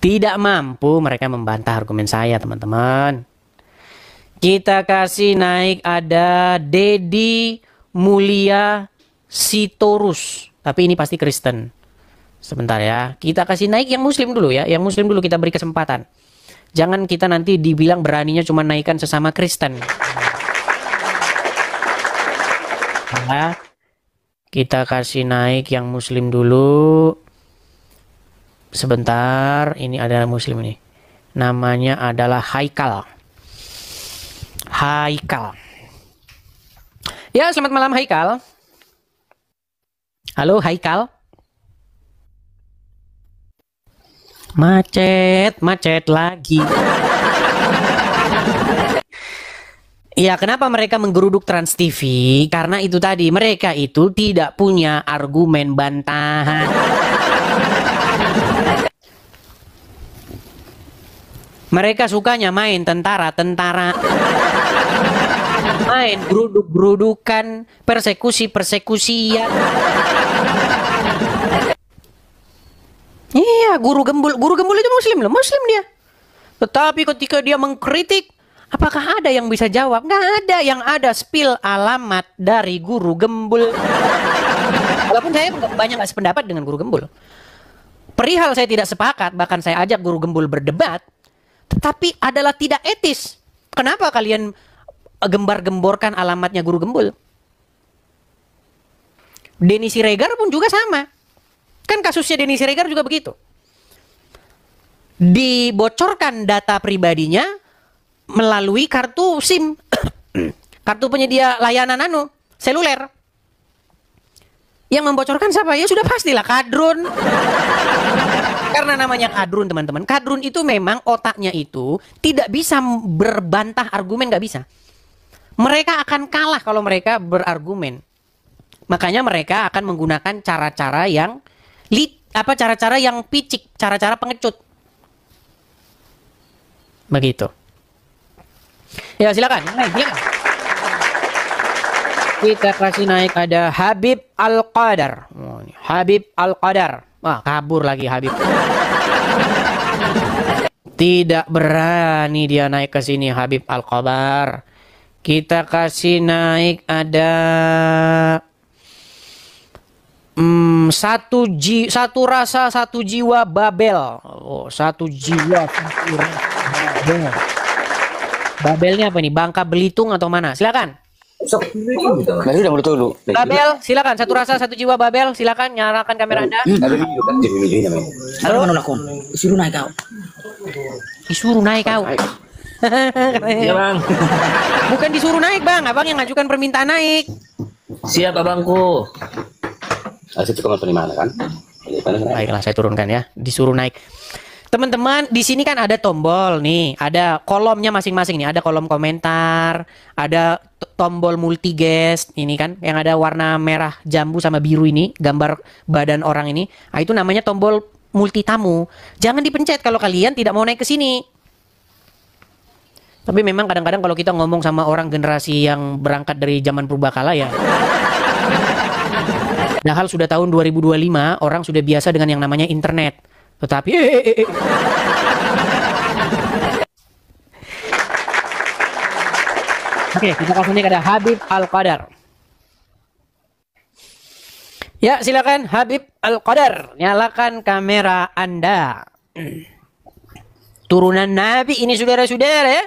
Tidak mampu mereka membantah argumen saya, teman-teman. Kita kasih naik ada Dedi Mulia Sitorus. Tapi ini pasti Kristen. Sebentar ya. Kita kasih naik yang Muslim dulu ya. Yang Muslim dulu kita beri kesempatan. Jangan kita nanti dibilang beraninya cuma naikkan sesama Kristen. Nah, kita kasih naik yang Muslim dulu. Sebentar, ini ada Muslim nih. Namanya adalah Haikal. Haikal. Ya, selamat malam Haikal. Halo Haikal. Macet lagi. Ya, kenapa mereka menggeruduk Trans TV? Karena itu tadi, mereka itu tidak punya argumen bantahan. Mereka sukanya main tentara-tentara. Main geruduk-gerudukan, persekusi-persekusian. Iya, guru gembul itu Muslim loh, Muslim dia. Tetapi ketika dia mengkritik, apakah ada yang bisa jawab? Nggak ada. Yang ada spill alamat dari guru gembul. Walaupun saya banyak nggak sependapat dengan guru gembul. Perihal saya tidak sepakat, bahkan saya ajak guru gembul berdebat, tetapi adalah tidak etis. Kenapa kalian gembar-gemborkan alamatnya guru gembul? Denny Siregar pun juga sama. Kan kasusnya Denny Siregar juga begitu. Dibocorkan data pribadinya melalui kartu SIM. Kartu penyedia layanan seluler. Yang membocorkan siapa? Ya sudah pastilah kadrun. Karena namanya kadrun, teman-teman. Kadrun itu memang otaknya itu tidak bisa berbantah argumen, nggak bisa. Mereka akan kalah kalau mereka berargumen. Makanya mereka akan menggunakan cara-cara yang cara-cara yang picik, cara-cara pengecut. Begitu. Ya, silakan. Silakan. Kita kasih naik ada Habib Al-Qadar. Oh, Habib Al-Qadar. Wah, kabur lagi Habib. Tidak berani dia naik ke sini Habib Al-Qadar. Kita kasih naik ada satu rasa satu jiwa Babel. Oh, satu jiwa satu rasa Babel. Babelnya apa nih? Bangka Belitung atau mana? Silakan. Babel, silakan. Satu rasa satu jiwa Babel, silakan nyalakan kamera Anda. Halo. Disuruh naik kau. Disuruh naik kau. Iya bang. Bukan disuruh naik bang, abang yang ngajukan permintaan naik. Siap abangku. Baiklah, saya turunkan ya. Disuruh naik. Teman-teman, di sini kan ada tombol nih, ada kolomnya masing-masing nih, ada kolom komentar, ada tombol multigest ini kan, yang ada warna merah jambu sama biru ini, gambar badan orang ini. Nah, itu namanya tombol multitamu. Jangan dipencet kalau kalian tidak mau naik ke sini. Tapi memang kadang-kadang kalau kita ngomong sama orang generasi yang berangkat dari zaman purbakala ya. Padahal sudah tahun 2025, orang sudah biasa dengan yang namanya internet. Tetapi Oke, kita kasih ini ada Habib Al-Qadar. Ya, silakan Habib Al-Qadar, nyalakan kamera Anda. Turunan Nabi ini saudara-saudara ya.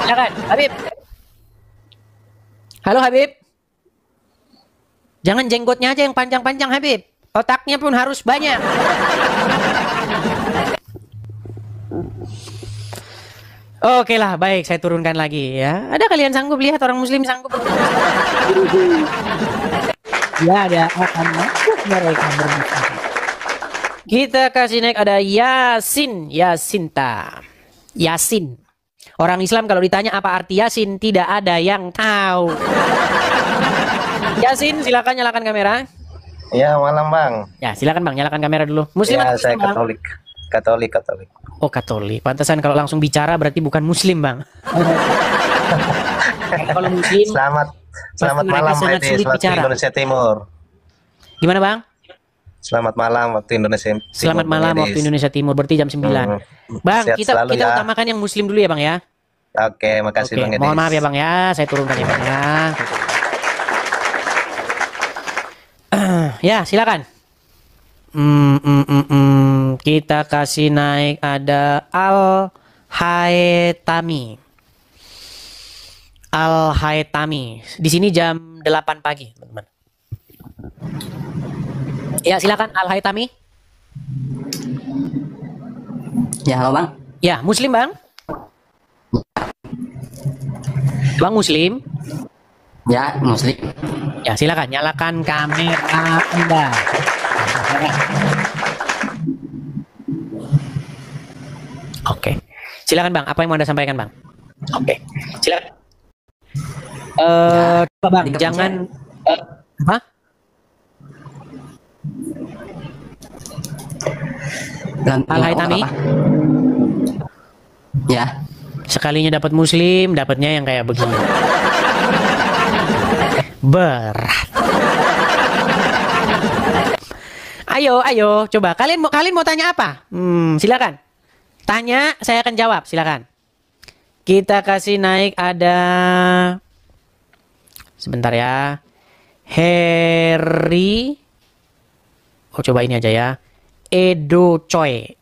Silakan, Habib. Halo Habib. Jangan jenggotnya aja yang panjang-panjang Habib. Otaknya pun harus banyak. Oke lah, baik, saya turunkan lagi ya. Ada kalian sanggup lihat orang muslim sanggup? Ya, ada akan masuk mereka berbicara. Kita kasih naik ada Yasin, Yasinta. Yasin. Orang Islam kalau ditanya apa arti Yasin, tidak ada yang tahu. Yasin, silakan nyalakan kamera. Ya, malam Bang. Ya, silakan Bang, nyalakan kamera dulu. Muslim Ya, atau saya Muslim, Bang? Katolik. Katolik. Oh, Katolik. Pantesan kalau langsung bicara berarti bukan Muslim, Bang. Kalau Muslim. Selamat malam Pak Edis, waktu Indonesia Timur. Gimana, Bang? Selamat malam waktu Indonesia Timur. Selamat malam waktu Indonesia Timur, berarti jam 9. Bang, Sehat kita selalu ya. utamakan yang Muslim dulu ya, Bang ya. Oke, makasih Bang Edis. Mohon maaf ya, Bang ya. Saya turunkan ya, Bang ya. Ya, silakan. Kita kasih naik ada Al-Haytami. Al-Haytami. Di sini jam 8 pagi, teman-teman. Ya, silakan Al-Haytami. Ya, halo Bang. Ya, Muslim Bang. Bang Muslim. Ya, Muslim. Ya, silakan nyalakan kamera Anda. Oke. Silakan Bang, apa yang mau Anda sampaikan, Bang? Oke. Silakan. Coba Bang, jangan apa? Al-Haytami. Ya. Sekalinya dapat Muslim, dapatnya yang kayak begini. Berat. Ayo, coba kalian mau tanya apa? Silakan. Tanya, saya akan jawab. Silakan. Kita kasih naik ada sebentar ya. Harry. Oh, coba ini aja ya. Edo Choi.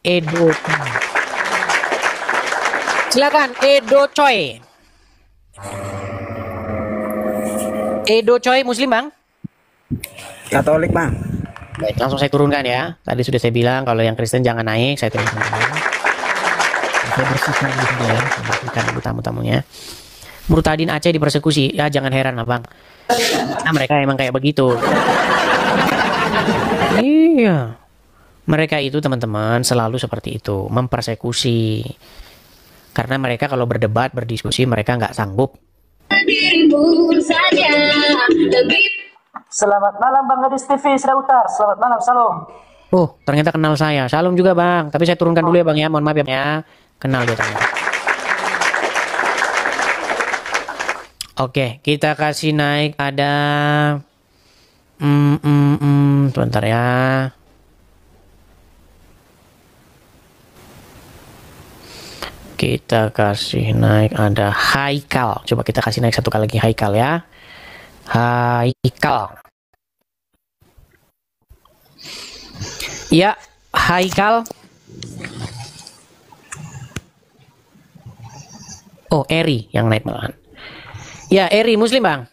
Silakan Edo Choi. Edo Choi Muslim Bang? Katolik Bang. Baik, langsung saya turunkan ya. Tadi sudah saya bilang kalau yang Kristen jangan naik, saya turunkan. Saya bersihkan dulu ya, saya bersihkan dulu tamu-tamunya. Murtadin Aceh dipersekusi, ya jangan heran lah Bang. Nah, mereka emang kayak begitu. Iya. Mereka itu teman-teman selalu seperti itu, mempersekusi. Karena mereka kalau berdebat, berdiskusi, mereka nggak sanggup. Selamat malam Bang Gadis TV Sedautar. Selamat malam, salam. Oh, ternyata kenal saya. Salam juga Bang. Tapi saya turunkan dulu ya Bang ya. Mohon maaf ya. Kenal dia ternyata. Oke, kita kasih naik ada sebentar ya. Kita kasih naik ada Haikal. Coba kita kasih naik satu kali lagi Haikal ya. Haikal. Ya, Haikal. Oh, Eri yang naik malahan. Ya, Eri Muslim Bang.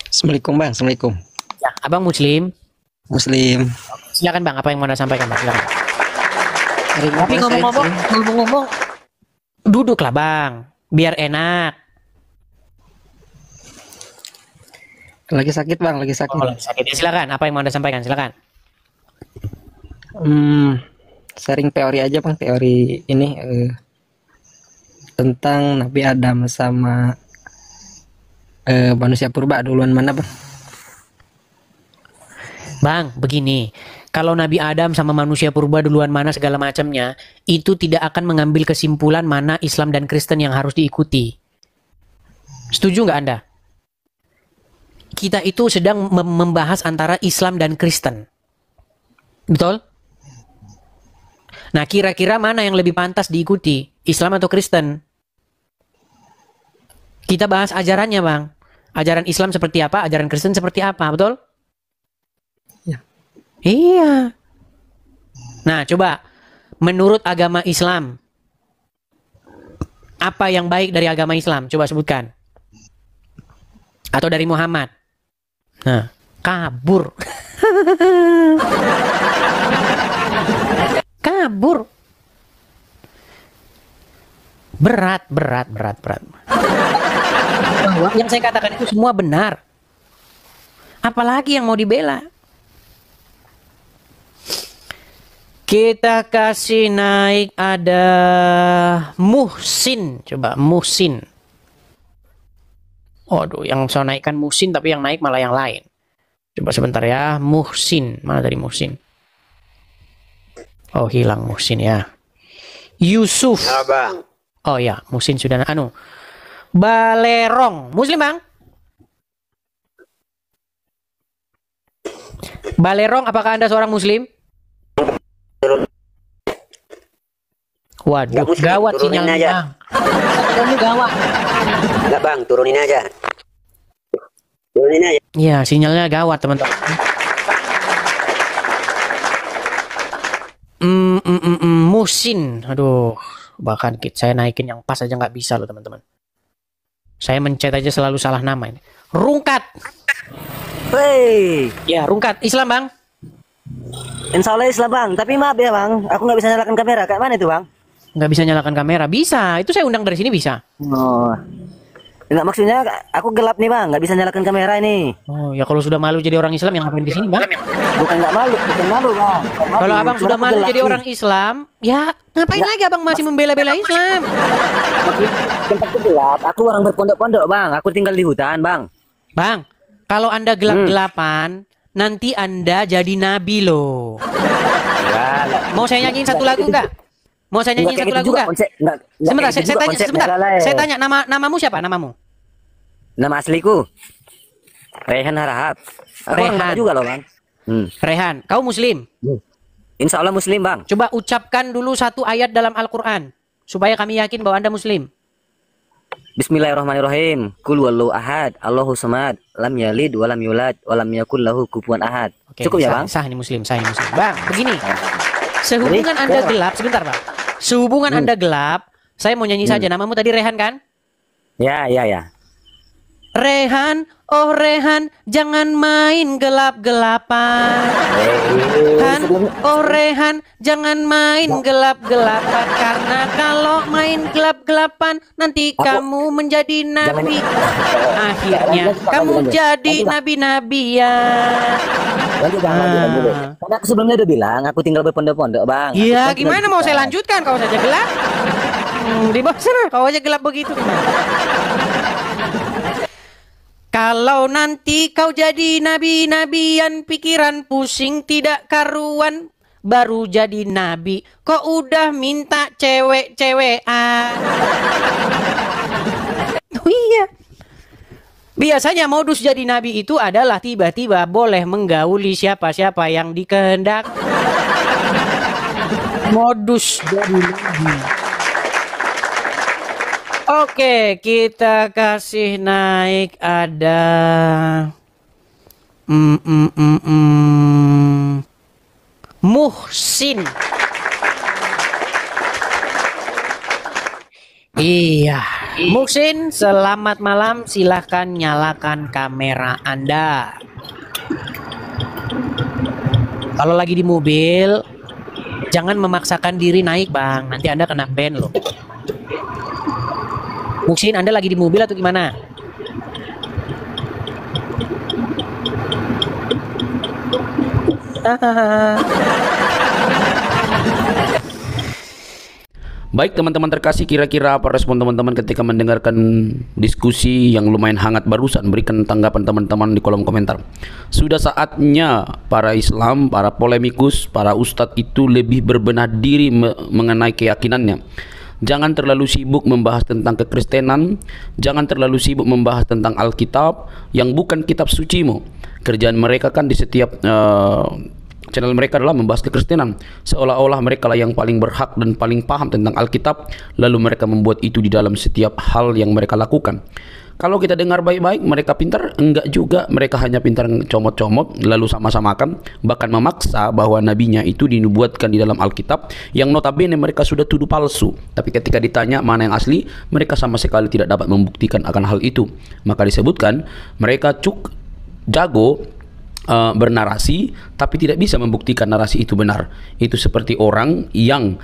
Assalamualaikum Bang. Assalamualaikum. Ya, Abang Muslim. Muslim. Silakan Bang, apa yang mau Anda sampaikan Bang? Silakan. Tapi ngomong-ngomong, duduklah Bang, biar enak. Lagi sakit Bang, lagi sakit. Oh, lagi sakit. Ya, silakan, apa yang mau Anda sampaikan? Silakan. Sharing teori aja Bang, teori ini tentang Nabi Adam sama manusia purba duluan mana Bang? Bang, begini. Kalau Nabi Adam sama manusia purba duluan mana segala macamnya, itu tidak akan mengambil kesimpulan mana Islam dan Kristen yang harus diikuti. Setuju nggak Anda? Kita itu sedang membahas antara Islam dan Kristen. Betul? Nah, kira-kira mana yang lebih pantas diikuti? Islam atau Kristen? Kita bahas ajarannya, Bang. Ajaran Islam seperti apa, ajaran Kristen seperti apa, betul? Ya. Iya. Nah, coba menurut agama Islam, apa yang baik dari agama Islam? Coba sebutkan. Atau dari Muhammad. Nah, kabur. Kabur. Berat. Bahwa yang saya katakan itu semua benar. Apalagi yang mau dibela? Kita kasih naik ada Muhsin. Coba Muhsin. Waduh, yang saya naikkan Muhsin tapi yang naik malah yang lain. Coba sebentar ya, Muhsin. Mana dari Muhsin? Oh, hilang Muhsin ya. Yusuf. Ya, Bang. Oh ya, Muhsin sudah Balerong. Muslim, Bang? Balerong, apakah Anda seorang Muslim? Waduh, gawat sinyalnya, Bang. Sinyalnya gawat. Enggak, Bang, turunin aja. Turunin aja. Iya, sinyalnya gawat, teman-teman. Muhsin. Aduh, bahkan saya naikin yang pas aja nggak bisa loh, teman-teman. Saya mencet aja selalu salah nama ini. Rungkat. Hei. Ya, Rungkat. Islam, Bang? Insya Allah Islam, Bang. Tapi maaf ya, Bang. Aku nggak bisa nyalakan kamera. Kayak mana itu, Bang? Nggak bisa nyalakan kamera. Bisa. Itu saya undang dari sini bisa. Oh. Enggak, maksudnya aku gelap nih, Bang. Nggak bisa nyalakan kamera ini. Oh, ya kalau sudah malu jadi orang Islam yang ngapain di sini, Bang? Bukan nggak malu, bukan malu, Bang. Kalau Abang sudah malu jadi orang Islam, ya ngapain lagi Abang masih membela-bela Islam? Tempatku gelap. Aku orang berpondok-pondok, Bang. Aku tinggal di hutan, Bang. Bang, kalau Anda gelap-gelapan, nanti Anda jadi nabi loh. Mau saya nyanyiin satu lagu enggak? Mau saya nyanyiin satu lagu enggak? Sebentar, saya tanya namamu siapa? Namamu? Nama asliku Rehan Harahap. Aku orang Batak juga loh, Bang. Rehan, kau Muslim? Insya Allah Muslim, Bang. Coba ucapkan dulu satu ayat dalam Al-Quran supaya kami yakin bahwa Anda Muslim. Bismillahirrahmanirrahim. Qul huwallahu ahad, Allahu samad, lam yalid walam yulad walam yakul lahu kufuwan ahad. Oke, cukup ya, Bang? Sah ini Muslim, sah ini Muslim. Bang, begini. Sehubungan Anda gelap, sebentar, Bang. Sehubungan Anda gelap, saya mau nyanyi saja. Namamu tadi Rehan kan? Ya. Rehan, oh Rehan, jangan main gelap-gelapan. Oh Rehan, jangan main gelap-gelapan. Karena kalau main gelap-gelapan, nanti kamu menjadi nabi. Akhirnya kamu jadi nabi-nabian. Karena aku sebelumnya udah bilang, aku tinggal berpondok-pondok, Bang. Iya, gimana mau saya lanjutkan? Kau saja gelap. Di bawah sana, kau aja gelap begitu. Kalau nanti kau jadi nabi-nabian, pikiran pusing tidak karuan, baru jadi nabi kok udah minta cewek-cewekan. Oh iya. Biasanya modus jadi nabi itu adalah tiba-tiba boleh menggauli siapa-siapa yang dikehendak. Modus jadi nabi. Oke, kita kasih naik ada Muhsin. Iya, Muhsin, selamat malam. Silahkan nyalakan kamera Anda. Kalau lagi di mobil, jangan memaksakan diri naik, Bang. Nanti Anda kena ban loh. Muhsin, Anda lagi di mobil atau gimana? Baik teman-teman terkasih, kira-kira apa respon teman-teman ketika mendengarkan diskusi yang lumayan hangat barusan? Berikan tanggapan teman-teman di kolom komentar. Sudah saatnya para Islam, para polemikus, para ustadz itu lebih berbenah diri mengenai keyakinannya. Jangan terlalu sibuk membahas tentang kekristenan, jangan terlalu sibuk membahas tentang Alkitab yang bukan kitab sucimu. Kerjaan mereka kan di setiap channel mereka adalah membahas kekristenan, seolah-olah mereka lah yang paling berhak dan paling paham tentang Alkitab, lalu mereka membuat itu di dalam setiap hal yang mereka lakukan. Kalau kita dengar baik-baik, mereka pintar? Enggak juga, mereka hanya pintar comot-comot lalu sama-samakan, bahkan memaksa bahwa nabinya itu dinubuatkan di dalam Alkitab yang notabene mereka sudah tuduh palsu. Tapi ketika ditanya mana yang asli, mereka sama sekali tidak dapat membuktikan akan hal itu. Maka disebutkan mereka jago bernarasi tapi tidak bisa membuktikan narasi itu benar. Itu seperti orang yang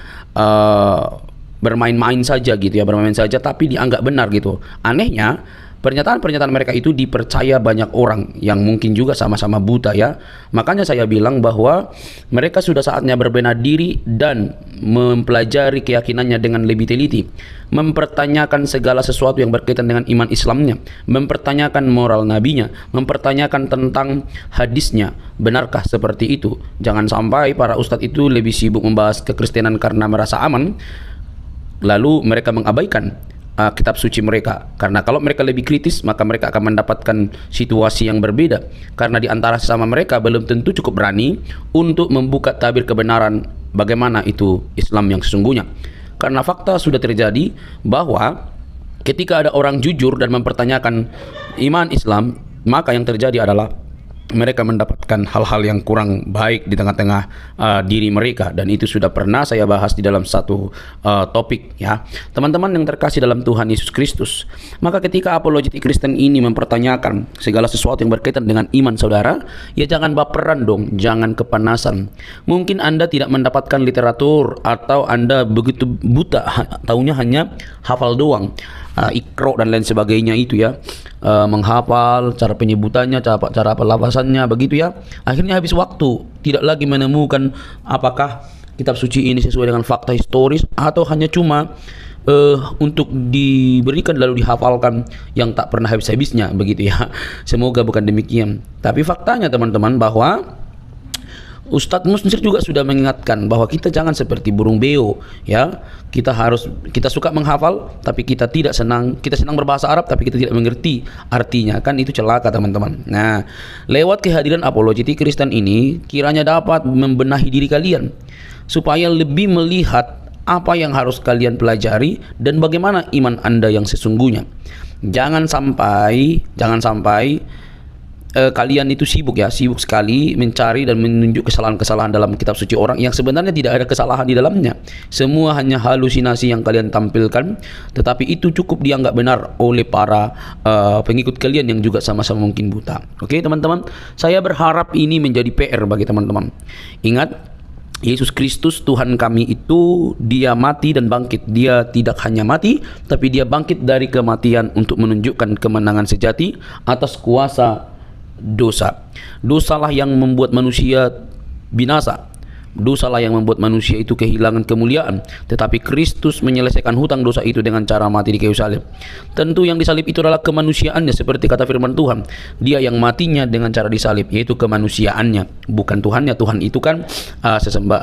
bermain-main saja gitu ya, bermain saja tapi dianggap benar gitu. Anehnya pernyataan-pernyataan mereka itu dipercaya banyak orang yang mungkin juga sama-sama buta ya. Makanya saya bilang bahwa mereka sudah saatnya berbenah diri dan mempelajari keyakinannya dengan lebih teliti, mempertanyakan segala sesuatu yang berkaitan dengan iman Islamnya, mempertanyakan moral nabinya, mempertanyakan tentang hadisnya. Benarkah seperti itu? Jangan sampai para ustadz itu lebih sibuk membahas kekristenan karena merasa aman, lalu mereka mengabaikan kitab suci mereka. Karena kalau mereka lebih kritis, maka mereka akan mendapatkan situasi yang berbeda. Karena di antara sesama mereka belum tentu cukup berani untuk membuka tabir kebenaran bagaimana itu Islam yang sesungguhnya. Karena fakta sudah terjadi bahwa ketika ada orang jujur dan mempertanyakan iman Islam, maka yang terjadi adalah mereka mendapatkan hal-hal yang kurang baik di tengah-tengah diri mereka, dan itu sudah pernah saya bahas di dalam satu topik ya. Teman-teman yang terkasih dalam Tuhan Yesus Kristus, maka ketika apologetik Kristen ini mempertanyakan segala sesuatu yang berkaitan dengan iman saudara, ya jangan baperan dong, jangan kepanasan. Mungkin Anda tidak mendapatkan literatur atau Anda begitu buta, taunya hanya hafal doang, ikro dan lain sebagainya itu ya, menghafal cara penyebutannya, cara pelafasannya begitu ya. Akhirnya habis waktu, tidak lagi menemukan apakah kitab suci ini sesuai dengan fakta historis atau hanya cuma untuk diberikan lalu dihafalkan yang tak pernah habis-habisnya begitu ya. Semoga bukan demikian. Tapi faktanya teman-teman bahwa Ustadz Musnir juga sudah mengingatkan bahwa kita jangan seperti burung beo ya. Kita suka menghafal tapi kita tidak senang, kita senang berbahasa Arab tapi kita tidak mengerti artinya, kan itu celaka teman-teman. Nah, lewat kehadiran apologetik Kristen ini kiranya dapat membenahi diri kalian supaya lebih melihat apa yang harus kalian pelajari dan bagaimana iman Anda yang sesungguhnya. Jangan sampai kalian itu sibuk sekali mencari dan menunjuk kesalahan-kesalahan dalam kitab suci orang yang sebenarnya tidak ada kesalahan di dalamnya. Semua hanya halusinasi yang kalian tampilkan, tetapi itu cukup dianggap benar oleh para pengikut kalian yang juga sama-sama mungkin buta. Oke teman-teman, saya berharap ini menjadi PR bagi teman-teman. Ingat, Yesus Kristus Tuhan kami itu dia mati dan bangkit. Dia tidak hanya mati, tapi dia bangkit dari kematian untuk menunjukkan kemenangan sejati atas kuasa dosa. Dosalah yang membuat manusia binasa. Dosalah yang membuat manusia itu kehilangan kemuliaan. Tetapi Kristus menyelesaikan hutang dosa itu dengan cara mati di kayu salib. Tentu yang disalib itu adalah kemanusiaannya, seperti kata firman Tuhan. Dia yang matinya dengan cara disalib, yaitu kemanusiaannya, bukan Tuhannya. Tuhan itu kan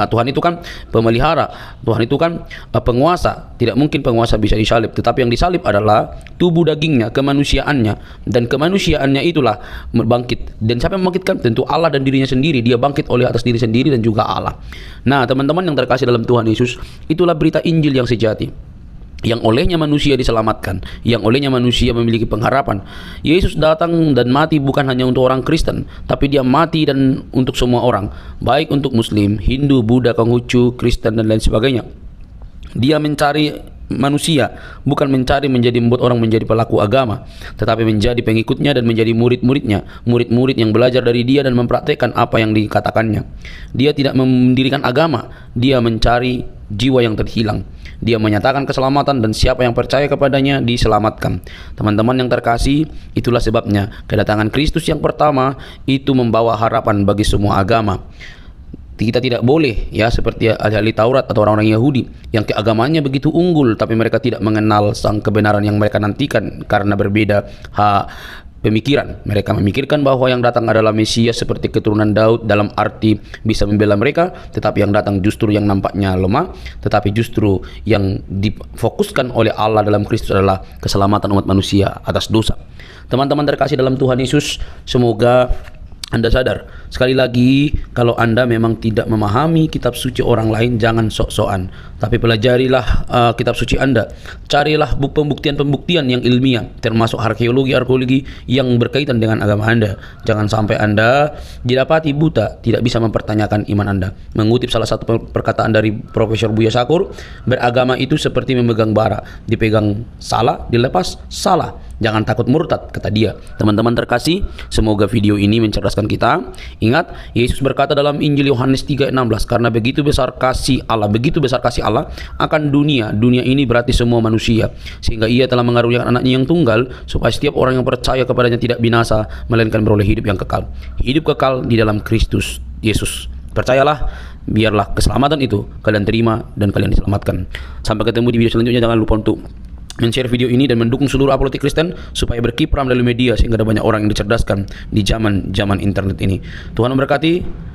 Tuhan itu kan pemelihara, Tuhan itu kan penguasa. Tidak mungkin penguasa bisa disalib, tetapi yang disalib adalah tubuh dagingnya, kemanusiaannya, dan kemanusiaannya itulah bangkit. Dan siapa yang membangkitkan? Tentu Allah dan dirinya sendiri. Dia bangkit oleh atas diri sendiri dan juga Allah. Nah teman-teman yang terkasih dalam Tuhan Yesus, itulah berita Injil yang sejati, yang olehnya manusia diselamatkan, yang olehnya manusia memiliki pengharapan. Yesus datang dan mati bukan hanya untuk orang Kristen, tapi dia mati dan untuk semua orang, baik untuk Muslim, Hindu, Buddha, Konghucu, Kristen dan lain sebagainya. Dia mencari manusia, bukan mencari membuat orang menjadi pelaku agama, tetapi menjadi pengikutnya dan menjadi murid-muridnya, murid-murid yang belajar dari dia dan mempraktekkan apa yang dikatakannya. Dia tidak mendirikan agama, dia mencari jiwa yang terhilang. Dia menyatakan keselamatan dan siapa yang percaya kepadanya diselamatkan. Teman-teman yang terkasih, itulah sebabnya kedatangan Kristus yang pertama itu membawa harapan bagi semua agama. Kita tidak boleh ya seperti ahli Taurat atau orang-orang Yahudi yang keagamannya begitu unggul tapi mereka tidak mengenal sang kebenaran yang mereka nantikan karena berbeda pemikiran. Mereka memikirkan bahwa yang datang adalah Mesias seperti keturunan Daud dalam arti bisa membela mereka, tetapi yang datang justru yang nampaknya lemah, tetapi justru yang difokuskan oleh Allah dalam Kristus adalah keselamatan umat manusia atas dosa. Teman-teman terkasih dalam Tuhan Yesus, semoga Anda sadar, sekali lagi, kalau Anda memang tidak memahami kitab suci orang lain, jangan sok-sokan. Tapi pelajarilah kitab suci Anda. Carilah pembuktian-pembuktian yang ilmiah, termasuk arkeologi yang berkaitan dengan agama Anda. Jangan sampai Anda didapati buta, tidak bisa mempertanyakan iman Anda. Mengutip salah satu perkataan dari Profesor Buya Syakur, beragama itu seperti memegang bara, dipegang salah, dilepas salah. Jangan takut murtad, kata dia. Teman-teman terkasih, semoga video ini mencerdaskan kita. Ingat, Yesus berkata dalam Injil Yohanes 3:16, karena begitu besar kasih Allah akan dunia ini berarti semua manusia, sehingga ia telah mengaruniakan anaknya yang tunggal, supaya setiap orang yang percaya kepadanya tidak binasa, melainkan beroleh hidup yang kekal. Hidup kekal di dalam Kristus Yesus. Percayalah, biarlah keselamatan itu kalian terima dan kalian diselamatkan. Sampai ketemu di video selanjutnya. Jangan lupa untuk men-share video ini dan mendukung seluruh apologetik Kristen supaya berkiprah melalui media, sehingga ada banyak orang yang dicerdaskan di zaman internet ini. Tuhan memberkati.